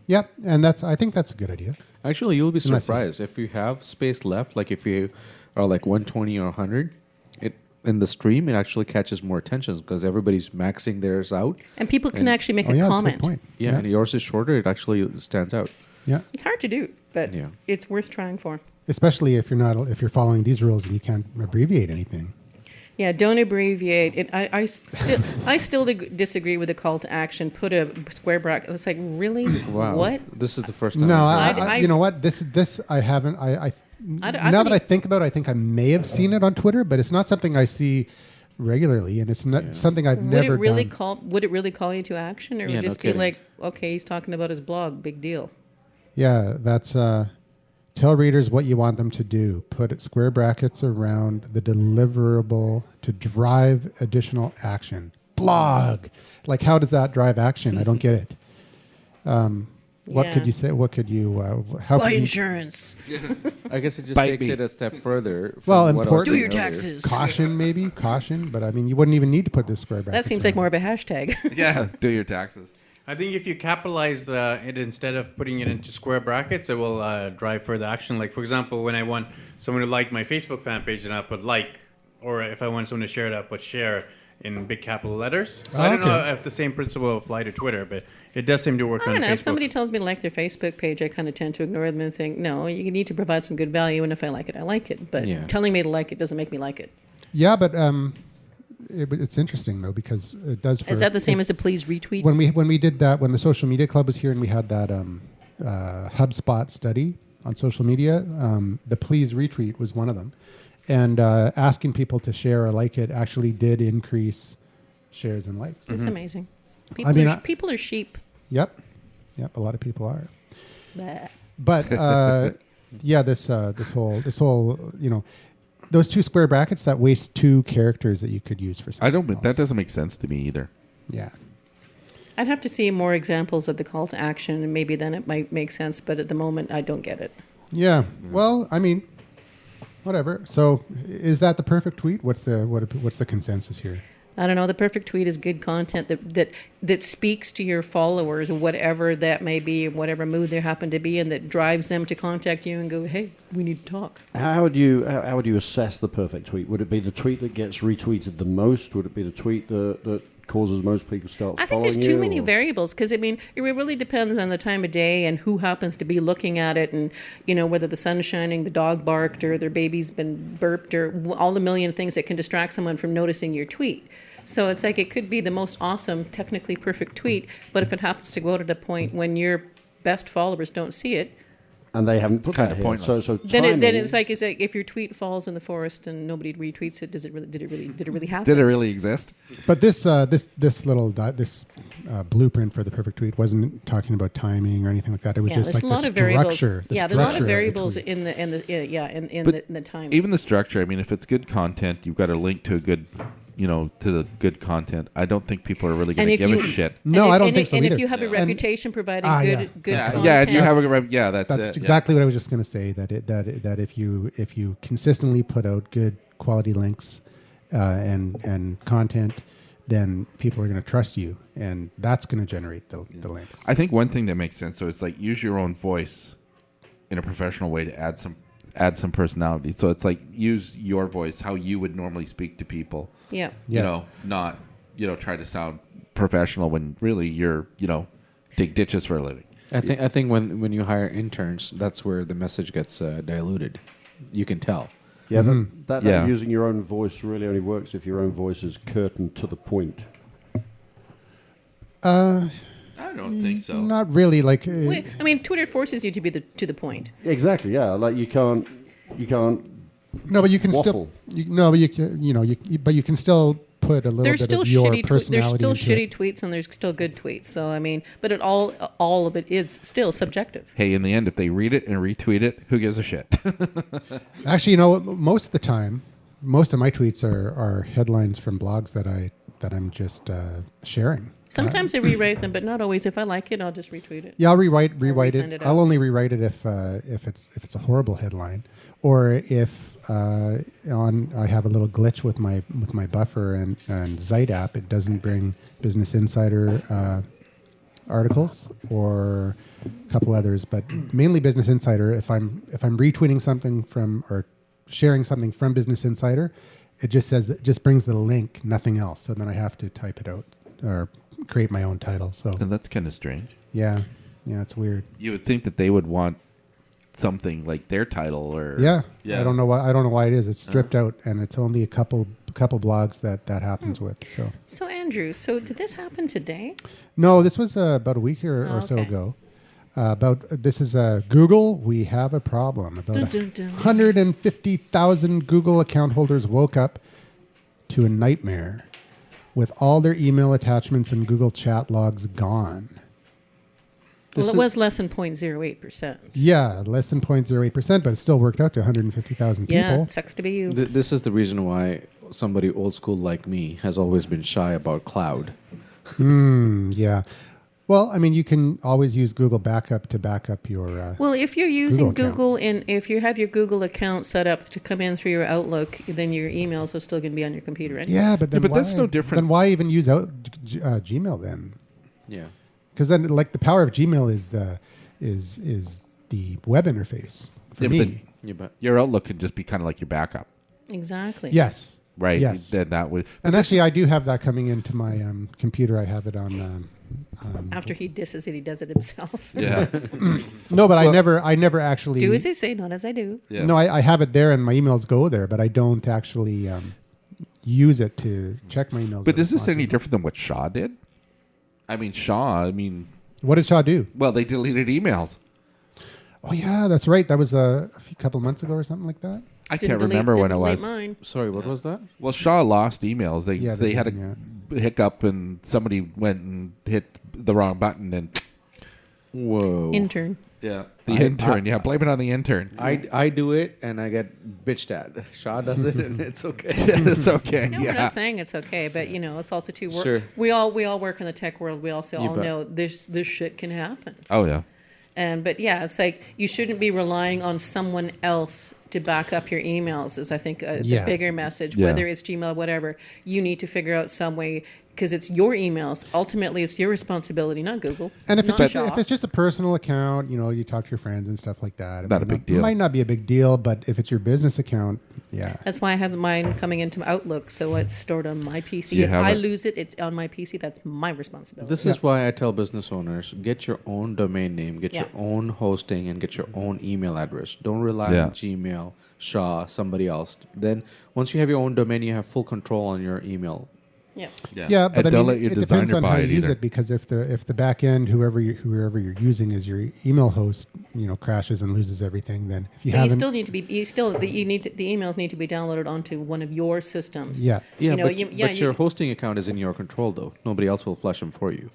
yep, and I think that's a good idea. Actually, you'll be Unless you- surprised if you have space left. Like if you are like 120 or 100, in the stream it actually catches more attention because everybody's maxing theirs out. And people can And- actually make Oh a yeah, comment. that's a good point. Yeah, and yours is shorter. It actually stands out. Yeah. It's hard to do, but Yeah. it's worth trying for. Especially if you're following these rules and you can't abbreviate anything. Yeah, don't abbreviate it. I still disagree with the call to action. Put a square bracket. It's like really Wow. what? This is the first time. No, I've heard I- you know what? This I haven't. I Now don't that I think about it, I think I may have seen it on Twitter, but it's not something I see regularly, and it's not something I've Would never it really done. Would it really call you to action, or Yeah, would it no just be kidding. like, okay, he's talking about his blog, big deal? Yeah, that's tell readers what you want them to do. Put square brackets around the deliverable to drive additional action. Blog. Like, how does that drive action? I don't get it. What Yeah. could you say? What could you? How Buy could you, insurance. I guess it just Bite takes me. it a step further. Well, from what I was important- Do saying your earlier. taxes. caution? Maybe caution, but I mean, you wouldn't even need to put this square bracket. That seems like more of a hashtag. Yeah, do your taxes. I think if you capitalize it instead of putting it into square brackets, it will drive further action. Like, for example, when I want someone to like my Facebook fan page, and I put like, or if I want someone to share it, I put share in big capital letters. So I don't know Okay. if the same principle will apply to Twitter, but it does seem to work I on don't know. Facebook. If somebody tells me to like their Facebook page, I kind of tend to ignore them and think, no, you need to provide some good value, and if I like it, I like it. But Yeah. telling me to like it doesn't make me like it. Yeah, but it's interesting though because it does. Is that the same as a please retweet? when we did that when the social media club was here and we had that HubSpot study on social media, the please retweet was one of them, and asking people to share or like it actually did increase shares and likes. It's amazing. People are sheep. Yep, a lot of people are. Bleh. But yeah, this whole those two square brackets that waste two characters that you could use for something. I don't. That else. doesn't make sense to me either. Yeah. I'd have to see more examples of the call to action, and maybe then it might make sense. But at the moment, I don't get it. Yeah. Well, I mean, whatever. So, is that the perfect tweet? What's the consensus here? I don't know. The perfect tweet is good content that speaks to your followers, whatever that may be, whatever mood they happen to be in, that drives them to contact you and go, "Hey, we need to talk." How would you assess the perfect tweet? Would it be the tweet that gets retweeted the most? Would it be the tweet that causes most people to start I think following there's too you, many or- variables because, I mean, it really depends on the time of day and who happens to be looking at it and, whether the sun's shining, the dog barked, or their baby's been burped, or all the million things that can distract someone from noticing your tweet. So it's like it could be the most awesome, technically perfect tweet, but if it happens to go to the point when your best followers don't see it, and they haven't put It's kinda that here. pointless. So Then timing, it's like if your tweet falls in the forest and nobody retweets it, did it really happen? Did it really exist? But this blueprint for the perfect tweet wasn't talking about timing or anything like that. It was just there's like a lot the of variables. structure. There's a lot of variables in the time. Even the structure. I mean, if it's good content, you've got a link to a good, to the good content. I don't think people are really going to give a shit. No, I don't think so and either. if you have a reputation providing good content, Yeah, and you have that's That's it. exactly what I was just going to say. That if you consistently put out good quality links and content, then people are going to trust you, and that's going to generate the links. I think one thing that makes sense, so it's like use your own voice in a professional way to add some personality. So it's like use your voice, how you would normally speak to people. Yeah. Not try to sound professional when really you're dig ditches for a living. I think when you hire interns, that's where the message gets diluted. You can tell. Yeah, that using your own voice really only works if your own voice is curtained to the point. I don't think so. Not really. Like, I mean, Twitter forces you to be to the point. Exactly. Yeah. Like you can't. no, but you can waffle. but you can still put a little There's bit still of your shitty. personality. There's still into shitty it. tweets, and there's still good tweets. So I mean, but all of it is still subjective. Hey, in the end, if they read it and retweet it, who gives a shit? Actually, most of the time, most of my tweets are headlines from blogs that I'm just sharing. Sometimes I rewrite them, but not always. If I like it, I'll just retweet it. Yeah, I'll rewrite resend it. it I'll out. only rewrite it if it's a horrible headline, or if I have a little glitch with my buffer and Zeit app. It doesn't bring Business Insider articles or a couple others, but mainly Business Insider. If I'm retweeting something from or sharing something from Business Insider, it just brings the link, nothing else. So then I have to type it out or create my own title. So And that's kind of strange. yeah, it's weird. You would think that they would want something like their title or Yeah. I don't know why it is. It's stripped out, and it's only a couple blogs that happens with. So Andrew, did this happen today? No, this was about a week or so okay. ago. This is Google. We have a problem. About Dun, dun, dun. 150,000 Google account holders woke up to a nightmare with all their email attachments and Google chat logs gone. Well, it was less than 0.08%. Yeah, less than 0.08%, but it still worked out to 150,000 people. Yeah, it sucks to be you. This is the reason why somebody old school like me has always been shy about cloud. Yeah. Well, I mean, you can always use Google Backup to back up your. Well, if you're using Google account. Google and if you have your Google account set up to come in through your Outlook, then your emails are still going to be on your computer anyway. Yeah, but then but why, that's no different. Then why even use Gmail then? Yeah. Because then, like, the power of Gmail is the web interface for me. But your Outlook could just be kind of like your backup, Exactly. Yes. right? Yes. Then that would. And actually, I do have that coming into my computer. I have it on. After he disses it, he does it himself. Yeah. No, but I never actually Do as I say, not as I do. Yeah. No, I have it there, and my emails go there, but I don't actually use it to check my emails. But or is this respond any to them. different than what Shaw did? I mean, What did Shaw do? well, they deleted emails. Oh yeah, that's right. That was a couple of months ago or something like that. I Didn't can't delete- remember when it didn't delete was. Mine. sorry, what was that? Well, Shaw lost emails. They Yeah, they had did, a hiccup and somebody went and hit the wrong button and Whoa. Intern. the intern. Blame it on the intern. I do it and I get bitched at. Shaw does it and it's okay. It's okay. No, we're not saying it's okay, but it's also too. Sure. We all work in the tech world. We also You all bet. know this shit can happen. Oh yeah. But yeah, it's like you shouldn't be relying on someone else to back up your emails. Is I think the Yeah. bigger message. Yeah. Whether it's Gmail, whatever, you need to figure out some way because it's your emails. Ultimately, it's your responsibility, not Google. And if not Shaw. if it's just a personal account, you talk to your friends and stuff like that. Not a big deal. It might not be a big deal, but if it's your business account, yeah. That's why I have mine coming into Outlook, so it's stored on my PC. Do you If have I it? lose it, it's on my PC. That's my responsibility. This is why I tell business owners, get your own domain name, get your Yeah. own hosting, and get your own email address. Don't rely Yeah. on Gmail, Shaw, somebody else. Then once you have your own domain, you have full control on your email. Yeah. Yeah, but And I don't mean, let your it depends designer on how buy you it use either. it, because if the back end, whoever you're using is your email host, crashes and loses everything, then if you But you haven't, still need to be. The emails need to be downloaded onto one of your systems. Yeah. Yeah, but, but your hosting account is in your control, though. Nobody else will flush them for you.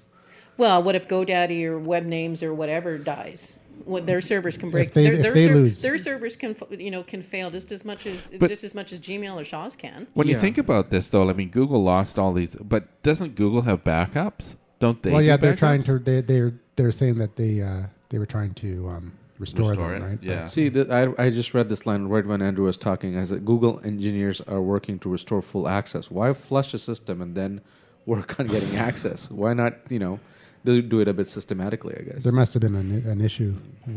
Well, what if GoDaddy or web names or whatever dies? What their servers can break. If they lose, their servers can can fail just as much as But- Gmail or Shaw's can. When you Yeah. think about this, though, I mean, Google lost all these, but doesn't Google have backups? Don't they? well, do yeah, they're backups? trying to. They're saying that they were trying to restore Restore them, it, right? yeah. See, I just read this line right when Andrew was talking. I said, Google engineers are working to restore full access. Why flush a system and then work on getting access? Why not, do it a bit systematically, I guess. There must have been an issue. I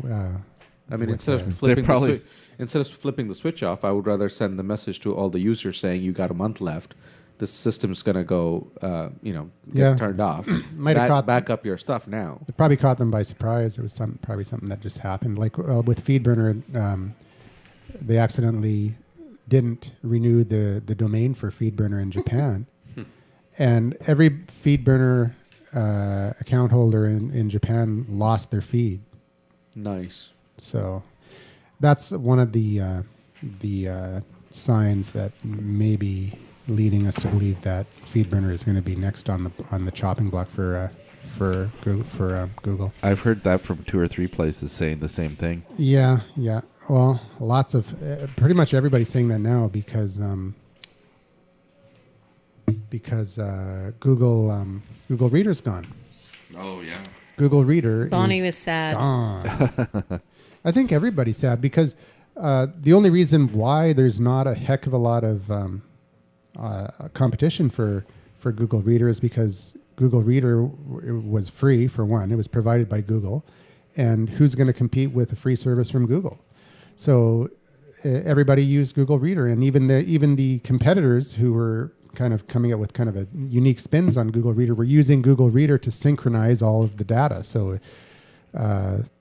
mean, with instead the- of flipping probably- the switch off, I would rather send the message to all the users saying you got a month left. The system's gonna go, get Yeah. turned off. Might have caught- back up your stuff now. It probably caught them by surprise. It was probably something that just happened. Like with FeedBurner, they accidentally didn't renew the domain for FeedBurner in Japan, and every FeedBurner account holder in Japan lost their feed. Nice. So that's one of the signs that may be leading us to believe that FeedBurner is going to be next on the chopping block for Google. I've heard that from 2 or 3 places saying the same thing. Yeah. Well, lots of pretty much everybody's saying that now because Google Reader's gone. Oh, yeah. Google Reader Bonnie is was sad. gone. I think everybody's sad because the only reason why there's not a heck of a lot of competition for Google Reader is because Google Reader was free, for one. It was provided by Google. And who's going to compete with a free service from Google? So everybody used Google Reader. And even the competitors who were kind of coming up with kind of a unique spins on Google Reader were using Google Reader to synchronize all of the data. So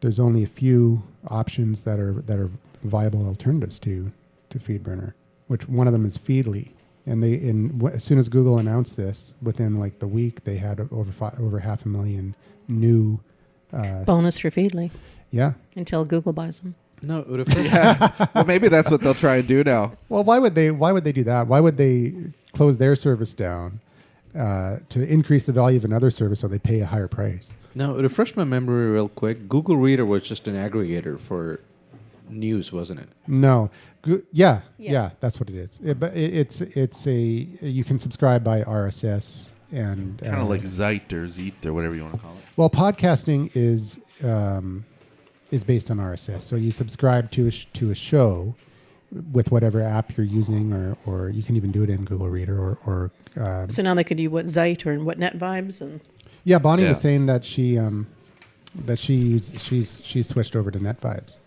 there's only a few options that are viable alternatives to FeedBurner, which one of them is Feedly. And as soon as Google announced this, within like the week, they had over 500,000 new Bonus for Feedly yeah. until Google buys them. No, it would have Well, maybe that's what they'll try and do now. Well, why would they do that? Why would they close their service down to increase the value of another service so they pay a higher price? No, refresh my memory real quick. Google Reader was just an aggregator for news, wasn't it? No. Yeah, Yeah. that's what it is. But it's you can subscribe by RSS and Kind of like Zeit or Zeet or whatever you want to call it. well, podcasting is based on RSS. So you subscribe to a show with whatever app you're using, or you can even do it in Google Reader or So now they could do what Zeit or what Net Vibes and yeah. Bonnie Yeah. was saying that she switched over to NetVibes,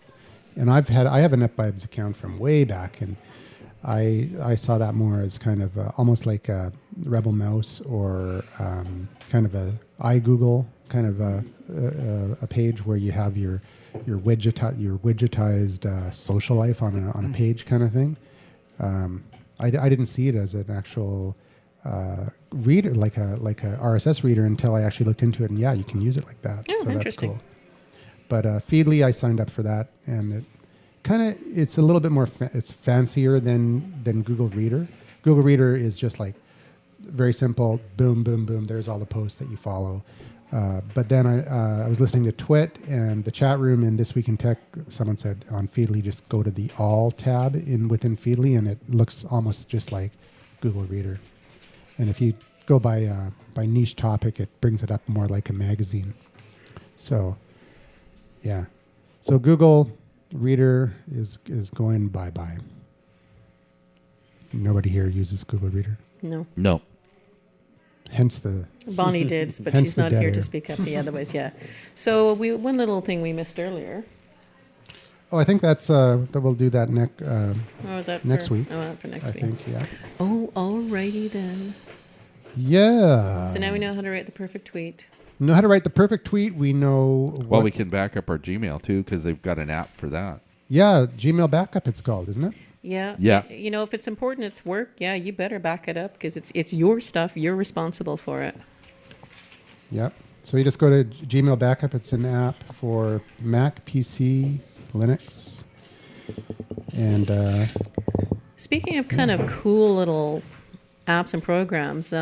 and I have a NetVibes account from way back, and I saw that more as kind of almost like a Rebel Mouse or kind of a iGoogle kind of a page where you have your widgetized social life on a page kind of thing. I didn't see it as an actual reader, like a RSS reader, until I actually looked into it, and yeah, you can use it like that. Oh, so that's interesting. cool. But Feedly, I signed up for that, and it's a little bit more it's fancier than Google Reader. Google Reader is just like very simple, boom, boom, boom. There's all the posts that you follow. But then I was listening to Twit and the chat room in This Week in Tech. Someone said on Feedly, just go to the All tab within Feedly, and it looks almost just like Google Reader. And if you go by niche topic, it brings it up more like a magazine. So, yeah. So Google Reader is going bye-bye. Nobody here uses Google Reader. no. No. Hence the... Bonnie did, but Hence she's the not dead here air. to speak up. The otherwise, yeah. So one little thing we missed earlier. Oh, I think that we'll do that What was that next for? week. Oh, for next I week. think, yeah. Oh, alrighty then. Yeah. So now we know how to write the perfect tweet. Know how to write the perfect tweet. We know Well, we what's- can back up our Gmail, too, because they've got an app for that. Yeah, Gmail Backup it's called, isn't it? Yeah. Yeah. You know, if it's important, it's work. Yeah, you better back it up because it's your stuff. You're responsible for it. Yep. So you just go to Gmail Backup. It's an app for Mac, PC, Linux, and Speaking of kind of cool little apps and programs,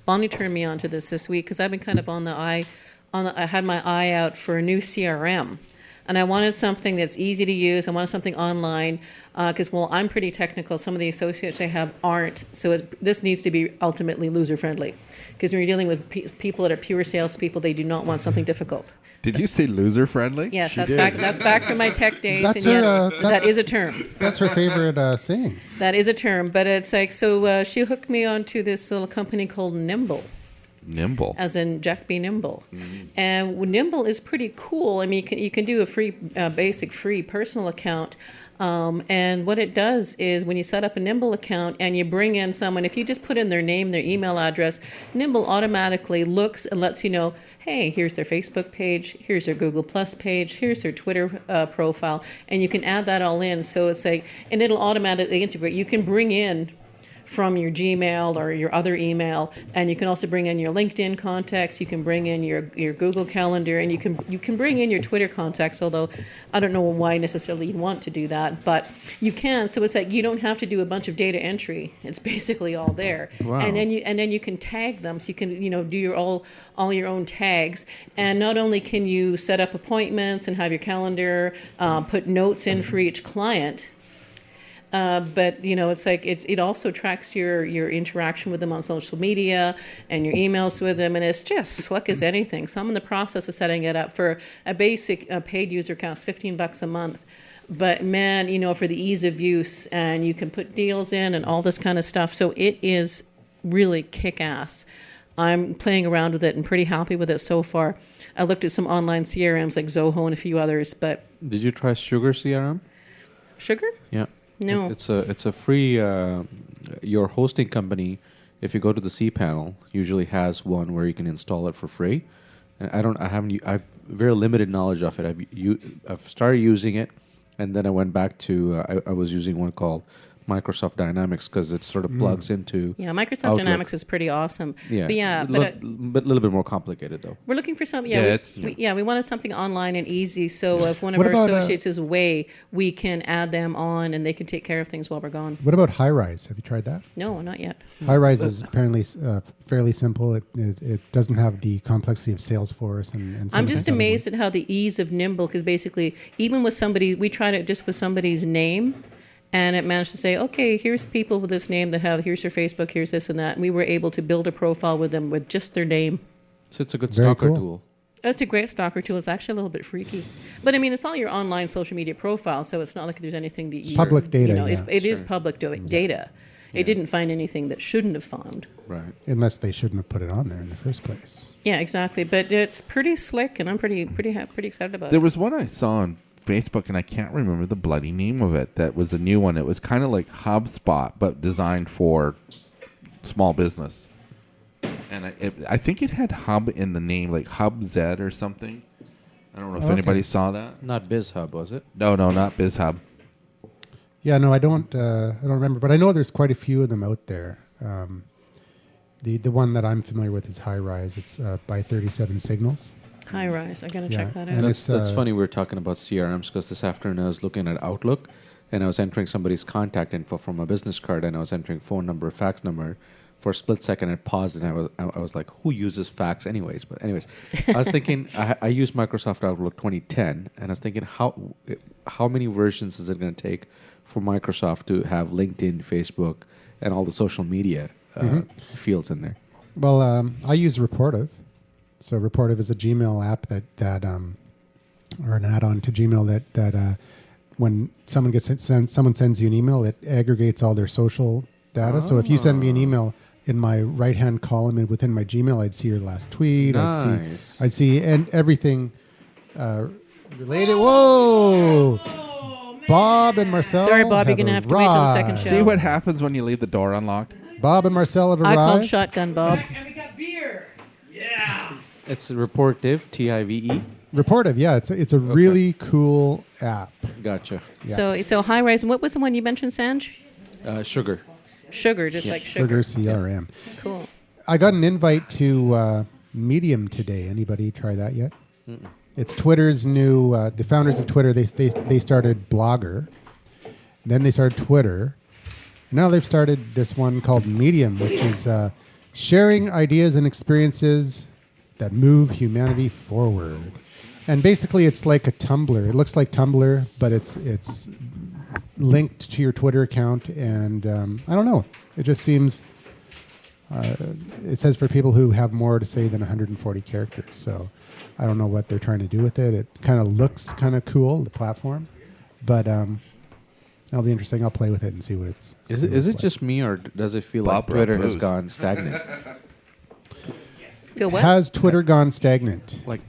Bonnie turned me onto this week because I've been kind of I had my eye out for a new CRM. And I wanted something that's easy to use. I wanted something online because, well, I'm pretty technical. Some of the associates I have aren't. So this needs to be ultimately loser-friendly. Because when you're dealing with people that are pure salespeople, they do not want something difficult. Did you say loser friendly? Yes, that's back from my tech days. That's and her, yes, that is a term. that's her favorite saying. That is a term. But it's like, so she hooked me onto this little company called Nimble. Nimble. As in Jack B. Nimble. And Nimble is pretty cool. I mean, you can do a free, basic free personal account. And what it does is when you set up a Nimble account and you bring in someone, if you just put in their name, their email address, Nimble automatically looks and lets you know, hey, here's their Facebook page, here's their Google Plus page, here's their Twitter profile, and you can add that all in. So it's like, and it'll automatically integrate. You can bring in from your Gmail or your other email, and you can also bring in your LinkedIn contacts. You can bring in your Google Calendar, and you can bring in your Twitter contacts. Although I don't know why necessarily you'd want to do that, but you can. So it's like you don't have to do a bunch of data entry. It's basically all there. Wow. And then you can tag them. So you can do your all your own tags. And not only can you set up appointments and have your calendar, put notes in for each client. But it's like it also tracks your interaction with them on social media and your emails with them, and it's just slick as anything. So I'm in the process of setting it up for a basic paid user account, $15 a month. But man, for the ease of use, and you can put deals in and all this kind of stuff. So it is really kick-ass. I'm playing around with it and pretty happy with it so far. I looked at some online CRMs like Zoho and a few others, but Did you try Sugar CRM? Sugar? Yeah. No. It's a free. Your hosting company, if you go to the cPanel, usually has one where you can install it for free. And I've very limited knowledge of it. I've started using it, and then I went back to. I was using one called Microsoft Dynamics because it sort of plugs into. Yeah, Microsoft Outlook. Dynamics is pretty awesome. Yeah, but yeah, but a little bit more complicated though. we're looking for something. Yeah, We wanted something online and easy. So if one of What our about, associates is away, we can add them on, and they can take care of things while we're gone. What about High Rise? Have you tried that? No, not yet. High Rise is apparently fairly simple. It doesn't have the complexity of Salesforce and some I'm of just these other amazed at how the ease of Nimble, because basically, even with somebody, we tried it just with somebody's name, and it managed to say, okay, here's people with this name that here's their Facebook, here's this and that. And we were able to build a profile with them with just their name. So it's a good Very stalker cool. tool. It's a great stalker tool. It's actually a little bit freaky. But I mean, it's all your online social media profile, so it's not like there's anything that you Public data, yeah. It is Sure. public data. It didn't find anything that shouldn't have found. Right. Unless they shouldn't have put it on there in the first place. Yeah, exactly. But it's pretty slick, and I'm pretty excited about There it. was one I saw on Facebook, and I can't remember the bloody name of it. That was a new one. It was kind of like HubSpot, but designed for small business. And I think it had Hub in the name, like Hub Z or something. I don't know if Okay. anybody saw that. Not BizHub, was it? No, not BizHub. Yeah, no, I don't remember, but I know there's quite a few of them out there. The one that I'm familiar with is High Rise. It's by 37 Signals. High Rise. I got to Yeah, check that and out. it's, That's funny. We were talking about CRMs because this afternoon I was looking at Outlook, and I was entering somebody's contact info from my business card, and I was entering phone number, fax number. For a split second, I paused, and I was like, "Who uses fax, anyways?" But anyways, I was thinking I used Microsoft Outlook 2010, and I was thinking how many versions is it going to take for Microsoft to have LinkedIn, Facebook, and all the social media fields in there? Well, I use Reportive. So Reportive is a Gmail app that or an add-on to Gmail that when someone someone sends you an email, it aggregates all their social data. So if you send me an email in my right-hand column and within my Gmail, I'd see your last tweet. Nice. I'd see and everything related. Whoa! Bob and Marcel. Sorry, Bob, you're going to have to wait till the second arrived. show. See what happens when you leave the door unlocked? Bob and Marcel have I called arrived. Shotgun Bob. And we got beer. Yeah. It's Reportive, TIVE. Reportive, yeah, it's a really cool app. Gotcha. Yeah. So high rise. And what was the one you mentioned, Sanj? Sugar. Sugar, just like sugar. Sugar CRM. Cool. I got an invite to Medium today. Anybody try that yet? Mm-mm. It's Twitter's new. The founders of Twitter. They started Blogger, then they started Twitter. Now they've started this one called Medium, which is sharing ideas and experiences that move humanity forward. And basically, it's like a Tumblr. It looks like Tumblr, but it's linked to your Twitter account. And I don't know. It just seems. It says for people who have more to say than 140 characters. So I don't know what they're trying to do with it. It kind of looks kind of cool, the platform, but that'll be interesting. I'll play with it and see what it's. Is it just me, or does it feel like Twitter has gone stagnant? Feel what? Has Twitter gone stagnant? Like,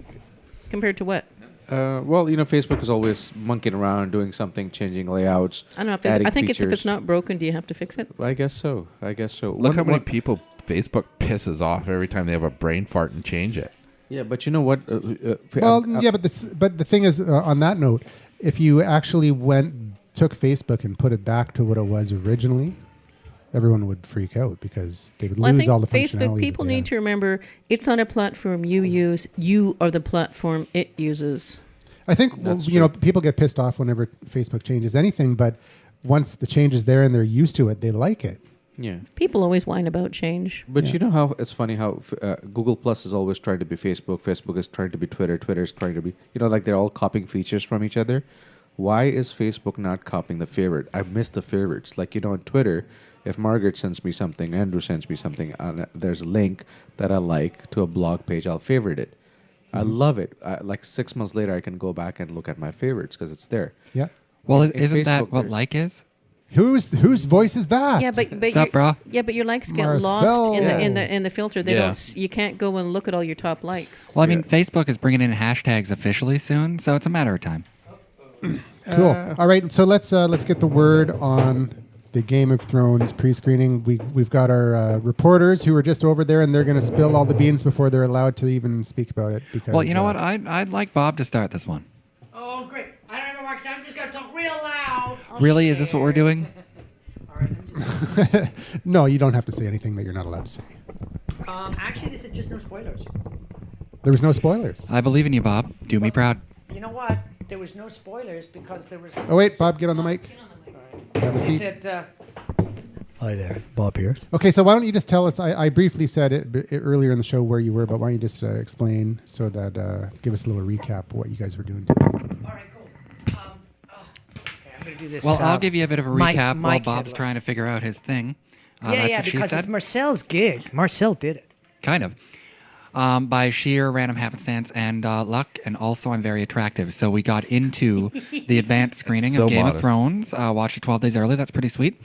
Compared to what? well, Facebook is always monkeying around, doing something, changing layouts. I don't know. I think it's if features. it's not broken, do you have to fix it? I guess so. Look how many people Facebook pisses off every time they have a brain fart and change it. Yeah, but you know what? Well, yeah, but the thing is, on that note, if you actually took Facebook and put it back to what it was originally, everyone would freak out because they would lose all the functionality. Facebook, people need to remember it's not a platform you use. You are the platform it uses. I think people get pissed off whenever Facebook changes anything, but once the change is there and they're used to it, they like it. Yeah. People always whine about change. But you know how it's funny how Google Plus is always trying to be Facebook. Facebook is trying to be Twitter. Twitter is trying to be, like they're all copying features from each other. Why is Facebook not copying the favorite? I miss the favorites. Like, on Twitter, if Margaret sends me something, Andrew sends me something, there's a link that I like to a blog page, I'll favorite it. Mm-hmm. I love it. Like 6 months later, I can go back and look at my favorites because it's there. Yeah. Well, isn't that what like is? Whose voice is that? Yeah, but What's up, bro? Yeah, but your likes get Marcel. lost in the filter. They don't. You can't go and look at all your top likes. Well, I mean, Facebook is bringing in hashtags officially soon, so it's a matter of time. Cool. All right, so let's get the word on the Game of Thrones pre-screening. We've got our reporters who are just over there, and they're going to spill all the beans before they're allowed to even speak about it. Because, well, you know what? I'd like Bob to start this one. Oh, great. I don't know, Mark, I'm just going to talk real loud. Really? Is this what we're doing? No, you don't have to say anything that you're not allowed to say. Actually, this is just no spoilers. There was no spoilers. I believe in you, Bob. Do me proud. You know what? There was no spoilers because there was... Oh, wait, Bob, get on the mic. Have a He seat. said... Hi there, Bob here. Okay, so why don't you just tell us, I briefly said it earlier in the show where you were, but why don't you just explain so that, give us a little recap of what you guys were doing today. All right, cool. Okay, I'm going to do this. Well, I'll give you a bit of a recap while Mike Bob's headless. trying to figure out his thing. Yeah, That's what she because said. it's Marcel's gig. Marcel did it. Kind of. By sheer random happenstance and luck, and also I'm very attractive. So we got into the advanced screening So of Game modest. of Thrones, watched it 12 days early. That's pretty sweet.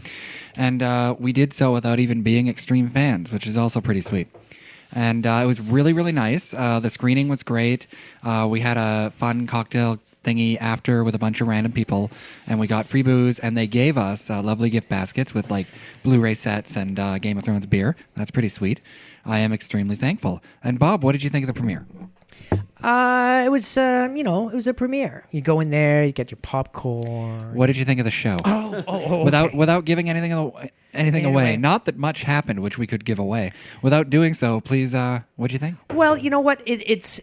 And we did so without even being extreme fans, which is also pretty sweet. And it was really, really nice. The screening was great. We had a fun cocktail thingy after with a bunch of random people, and we got free booze, and they gave us lovely gift baskets with like Blu-ray sets and Game of Thrones beer. That's pretty sweet. I am extremely thankful. And Bob, what did you think of the premiere? It was, it was a premiere. You go in there, you get your popcorn. What did you think of the show? Without giving anything away. Anyway. Not that much happened, which we could give away. Without doing so, please, what do you think? Well, you know what? This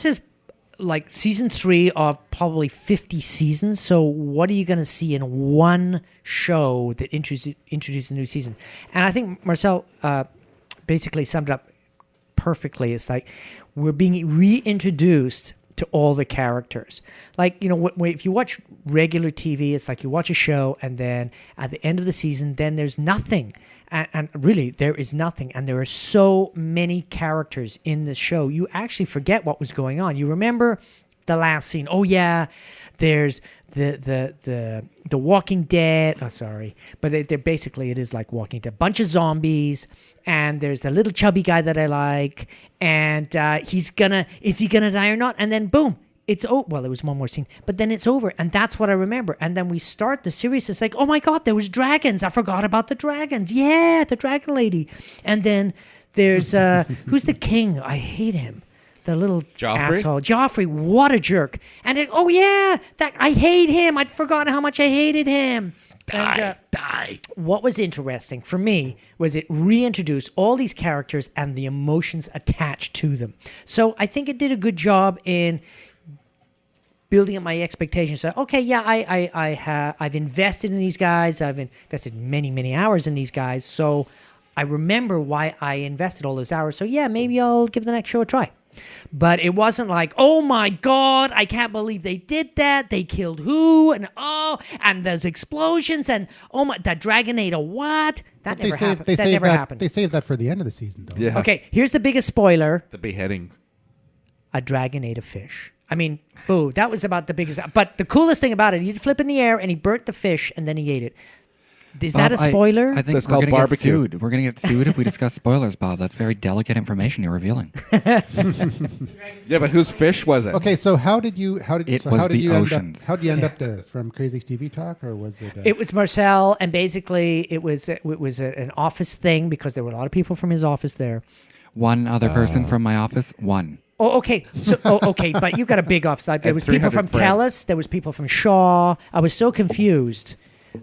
is like season 3 of probably 50 seasons. So what are you going to see in one show that introduces a new season? And I think Marcel basically summed it up perfectly. It's like we're being reintroduced to all the characters. Like, if you watch regular TV, it's like you watch a show and then at the end of the season, then there's nothing. And really, there is nothing. And there are so many characters in the show. You actually forget what was going on. You remember the last scene. Oh, yeah, there's the Walking Dead. Oh, sorry. But they're basically, it is like Walking Dead. Bunch of zombies. And there's a little chubby guy that I like. And is he going to die or not? And then, boom. Well, there was one more scene, but then it's over, and that's what I remember. And then we start the series. It's like, oh my God, there was dragons. I forgot about the dragons. Yeah, the dragon lady. And then there's who's the king? I hate him. the little Joffrey? asshole. Joffrey, what a jerk. And that I hate him. I'd forgotten how much I hated him. Die. What was interesting for me was it reintroduced all these characters and the emotions attached to them. So I think it did a good job in building up my expectations. So, okay, yeah, I've invested in these guys. I've invested many, many hours in these guys. So I remember why I invested all those hours. So yeah, maybe I'll give the next show a try. But it wasn't like, oh my God, I can't believe they did that. They killed who? And there's explosions and that Dragonator what? That never happened. That never happened. They saved that for the end of the season, though. Yeah. Okay, here's the biggest spoiler. The beheadings. A dragon ate a fish. I mean, boo, that was about the biggest. But the coolest thing about it, he'd flip in the air and he burnt the fish and then he ate it. Is that a spoiler? I think That's we're called going to get barbecue. sued. We're going to get sued if we discuss spoilers, Bob. That's very delicate information you're revealing. Yeah, but whose fish was it? Okay, so how did you It was the oceans. How did you end up there? From Crazy TV Talk, or was it? It was Marcel, and basically it was an office thing because there were a lot of people from his office there. One other person from my office, one. Oh, okay. So, okay, but you got a big office. There was people 300 from friends. TELUS. There was people from Shaw. I was so confused,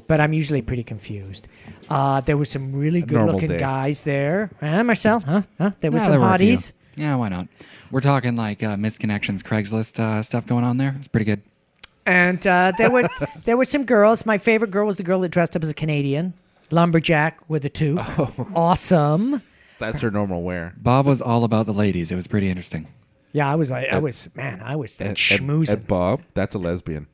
but I'm usually pretty confused. There were some really normal good-looking day. guys there. Marcel, huh? There were Yeah, some there were a few. hotties. Yeah, why not? We're talking like Misconnections, Craigslist stuff going on there. It's pretty good. And there were some girls. My favorite girl was the girl that dressed up as a Canadian. Lumberjack with a two. Awesome. That's her normal wear. Bob was all about the ladies. It was pretty interesting. Yeah, I was schmoozing. Ed Bob, that's a lesbian.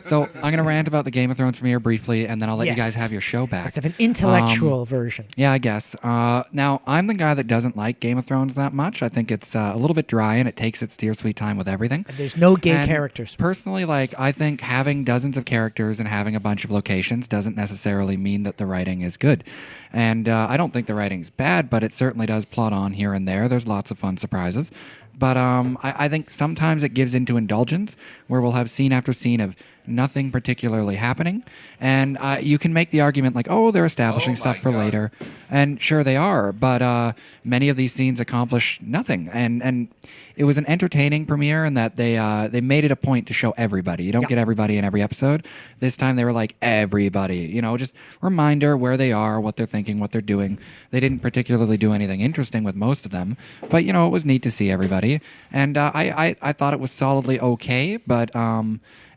So I'm going to rant about the Game of Thrones premiere briefly, and then I'll let you guys Yes. have your show back. It's an intellectual version. Yeah, I guess. Now, I'm the guy that doesn't like Game of Thrones that much. I think it's a little bit dry, and it takes its dear sweet time with everything. And there's no gay And characters. Personally, I think having dozens of characters and having a bunch of locations doesn't necessarily mean that the writing is good. And I don't think the writing's bad, but it certainly does plot on here and there. There's lots of fun surprises. But I think sometimes it gives into indulgence, where we'll have scene after scene of nothing particularly happening. And you can make the argument like, oh, they're establishing stuff for later. And sure they are, but many of these scenes accomplish nothing. And it was an entertaining premiere in that they made it a point to show everybody. You don't get everybody in every episode. This time they were like, everybody. Just reminder where they are, what they're thinking, what they're doing. They didn't particularly do anything interesting with most of them. But, it was neat to see everybody. And I thought it was solidly okay, but...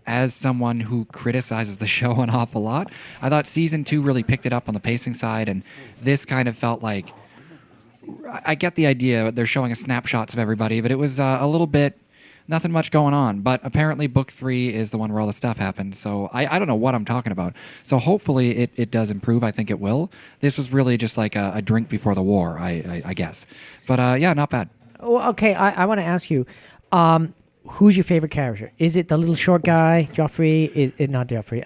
as someone who criticizes the show an awful lot, I thought season 2 really picked it up on the pacing side, and this kind of felt like, I get the idea, they're showing us snapshots of everybody, but it was a little bit, nothing much going on. But apparently book 3 is the one where all the stuff happened, so I don't know what I'm talking about. So hopefully it does improve. I think it will. This was really just like a drink before the war, I guess. But yeah, not bad. Well, okay, I want to ask you, who's your favorite character? Is it the little short guy, Joffrey? Not Joffrey.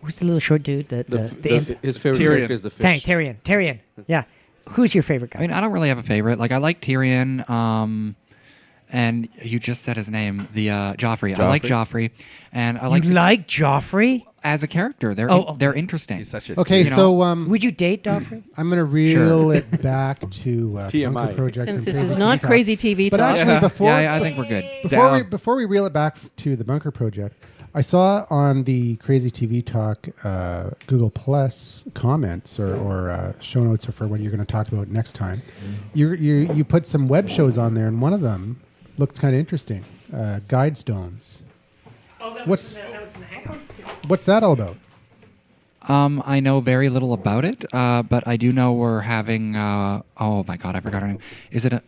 Who's the little short dude? His favorite Tyrion. character is the fish. Tyrion. Yeah. Who's your favorite guy? I mean, I don't really have a favorite. I like Tyrion, and you just said his name, the Joffrey. I like Joffrey, and I like You like Joffrey? as a character. They're interesting. He's such a Okay, You so Would you date Joffrey? I'm going to reel it back to TMI. Bunker Project. Since and this Crazy is not TV Talk. crazy TV But talk. actually, before I think we're good. before we reel it back to the Bunker Project, I saw on the Crazy TV Talk Google Plus comments or show notes for what you're going to talk about next time. You put some web shows on there, and one of them looked kind of interesting. Guide Stones. that What's- was in the Hangout? What's that all about? I know very little about it, but I do know we're having. Oh my God, I forgot her name. Is it a?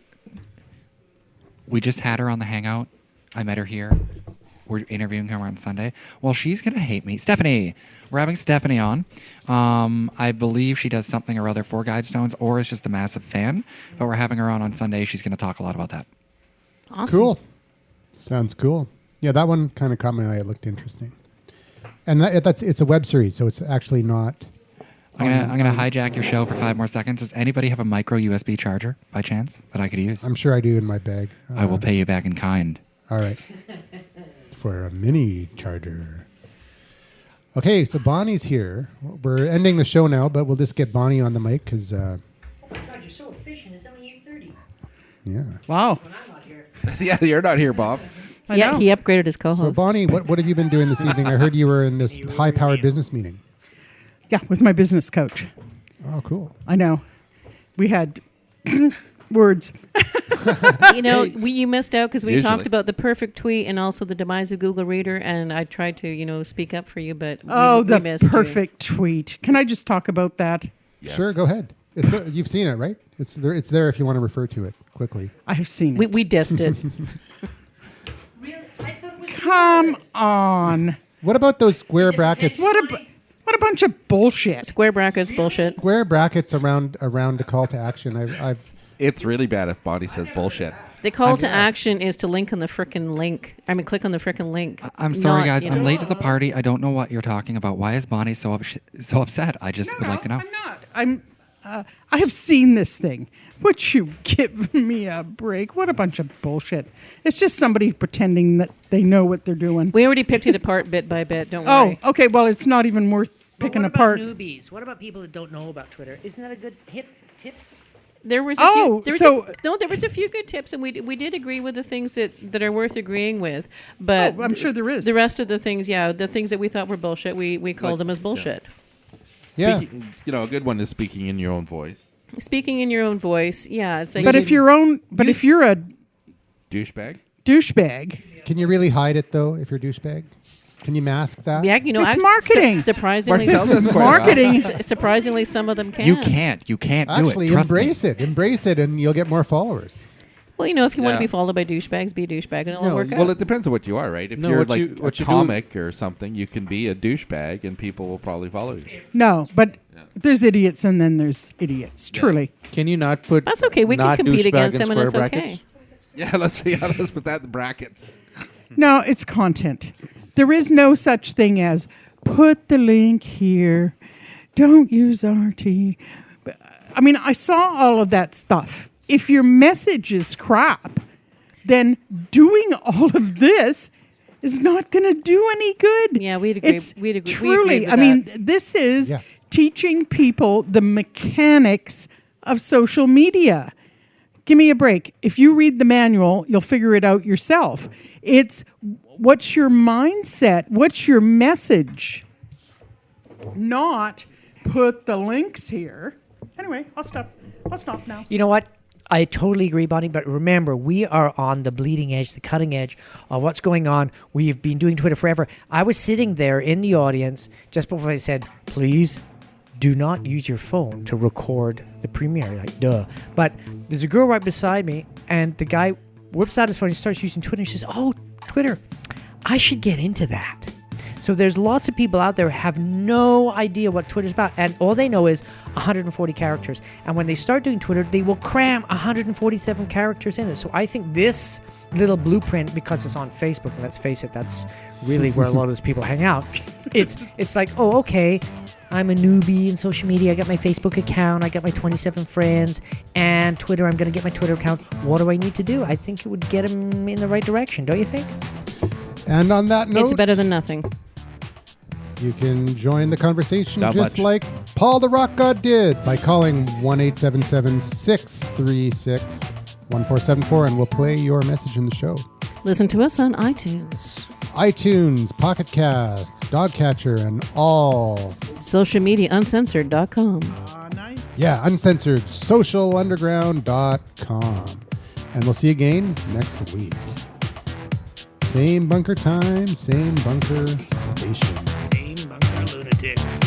We just had her on the Hangout. I met her here. We're interviewing her on Sunday. Well, she's gonna hate me. Stephanie. We're having Stephanie on. I believe she does something or other for Guidestones, or is just a massive fan. But we're having her on Sunday. She's gonna talk a lot about that. Awesome. Cool. Sounds cool. Yeah, that one kind of caught my eye. It looked interesting. And it's a web series, so it's actually not. I'm gonna hijack your show for 5 more seconds. Does anybody have a micro USB charger by chance that I could use? I'm sure I do in my bag. I will pay you back in kind. All right. For a mini charger. Okay, so Bonnie's here. We're ending the show now, but we'll just get Bonnie on the mic because, Oh my God, you're so efficient. It's only 8:30. yeah. Wow. When I'm not here. Yeah, you're not here, Bob. I know. He upgraded his co-host. So, Bonnie, what have you been doing this evening? I heard you were in this high-powered business meeting. Yeah, with my business coach. Oh, cool. I know. We had words. You missed out because we Usually. talked about the perfect tweet and also the demise of Google Reader, and I tried to, speak up for you, but we The missed perfect tweet. Can I just talk about that? Yes. Sure, go ahead. You've seen it, right? It's there if you want to refer to it quickly. I have seen you. it. We dissed it. Come on. What about those square brackets? What a bunch of bullshit. Square brackets, bullshit. Square brackets around a call to action. I've It's really bad if Bonnie says bullshit. The call to action is to link on the frickin' link. Click on the frickin' link. I'm sorry, guys. I'm late to the party. I don't know what you're talking about. Why is Bonnie so upset? I just would like to know. I'm not. I have seen this thing. Would you give me a break? What a bunch of bullshit. It's just somebody pretending that they know what they're doing. We already picked it apart bit by bit. Don't worry. Oh, okay. Well, it's not even worth picking what apart. About newbies? What about people that don't know about Twitter? Isn't that a good tips? There was Oh, there was a few good tips, and we did agree with the things that are worth agreeing with. But I'm sure there is. The rest of the things, the things that we thought were bullshit, we called them as bullshit. Yeah. A good one is speaking in your own voice. Speaking in your own voice, it's like. But if you're a douchebag, can you really hide it though? If you're a douchebag, can you mask that? Yeah, it's marketing. Surprisingly, marketing. Surprisingly, some of them can. You can't do Actually, it. Trust embrace it, and you'll get more followers. Well, if you want to be followed by douchebags, be a douchebag, and it'll work out. Well, it depends on what you are, right? If you're a comic or something, you can be a douchebag, and people will probably follow you. No, but there's idiots, and then there's idiots. Truly. Can you not put? That's okay. We can compete against them, and it's okay. Yeah, let's be honest, but that's brackets. No, it's content. There is no such thing as put the link here. Don't use RT. I mean, I saw all of that stuff. If your message is crap, then doing all of this is not going to do any good. Yeah, we'd agree. We'd agree. Truly, I mean, this is teaching people the mechanics of social media. Give me a break. If you read the manual, you'll figure it out yourself. It's what's your mindset? What's your message? Not put the links here. Anyway, I'll stop now. You know what? I totally agree, Bonnie, but remember, we are on the bleeding edge, the cutting edge of what's going on. We've been doing Twitter forever. I was sitting there in the audience just before I said, please do not use your phone to record the premiere. Like, duh. But there's a girl right beside me, and the guy whips out his phone and starts using Twitter. And she says, oh, Twitter, I should get into that. So there's lots of people out there who have no idea what Twitter's about, and all they know is 140 characters. And when they start doing Twitter, they will cram 147 characters in it. So I think this little blueprint, because it's on Facebook, and let's face it, that's really where a lot of those people hang out. It's like, oh, okay, I'm a newbie in social media. I got my Facebook account. I got my 27 friends. And Twitter, I'm going to get my Twitter account. What do I need to do? I think it would get them in the right direction, don't you think? And on that note, it's better than nothing. You can join the conversation Not just much. like Paul the Rock God did by calling 1-877-636-1474, and we'll play your message in the show. Listen to us on iTunes, Pocket Casts, Dogcatcher, and all social media uncensored.com. Nice. Yeah, uncensored socialunderground.com. And we'll see you again next week. Same bunker time, same bunker station. Same bunker lunatics.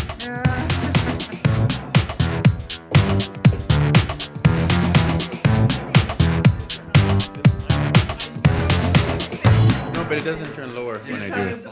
No, but it doesn't turn lower when I do it.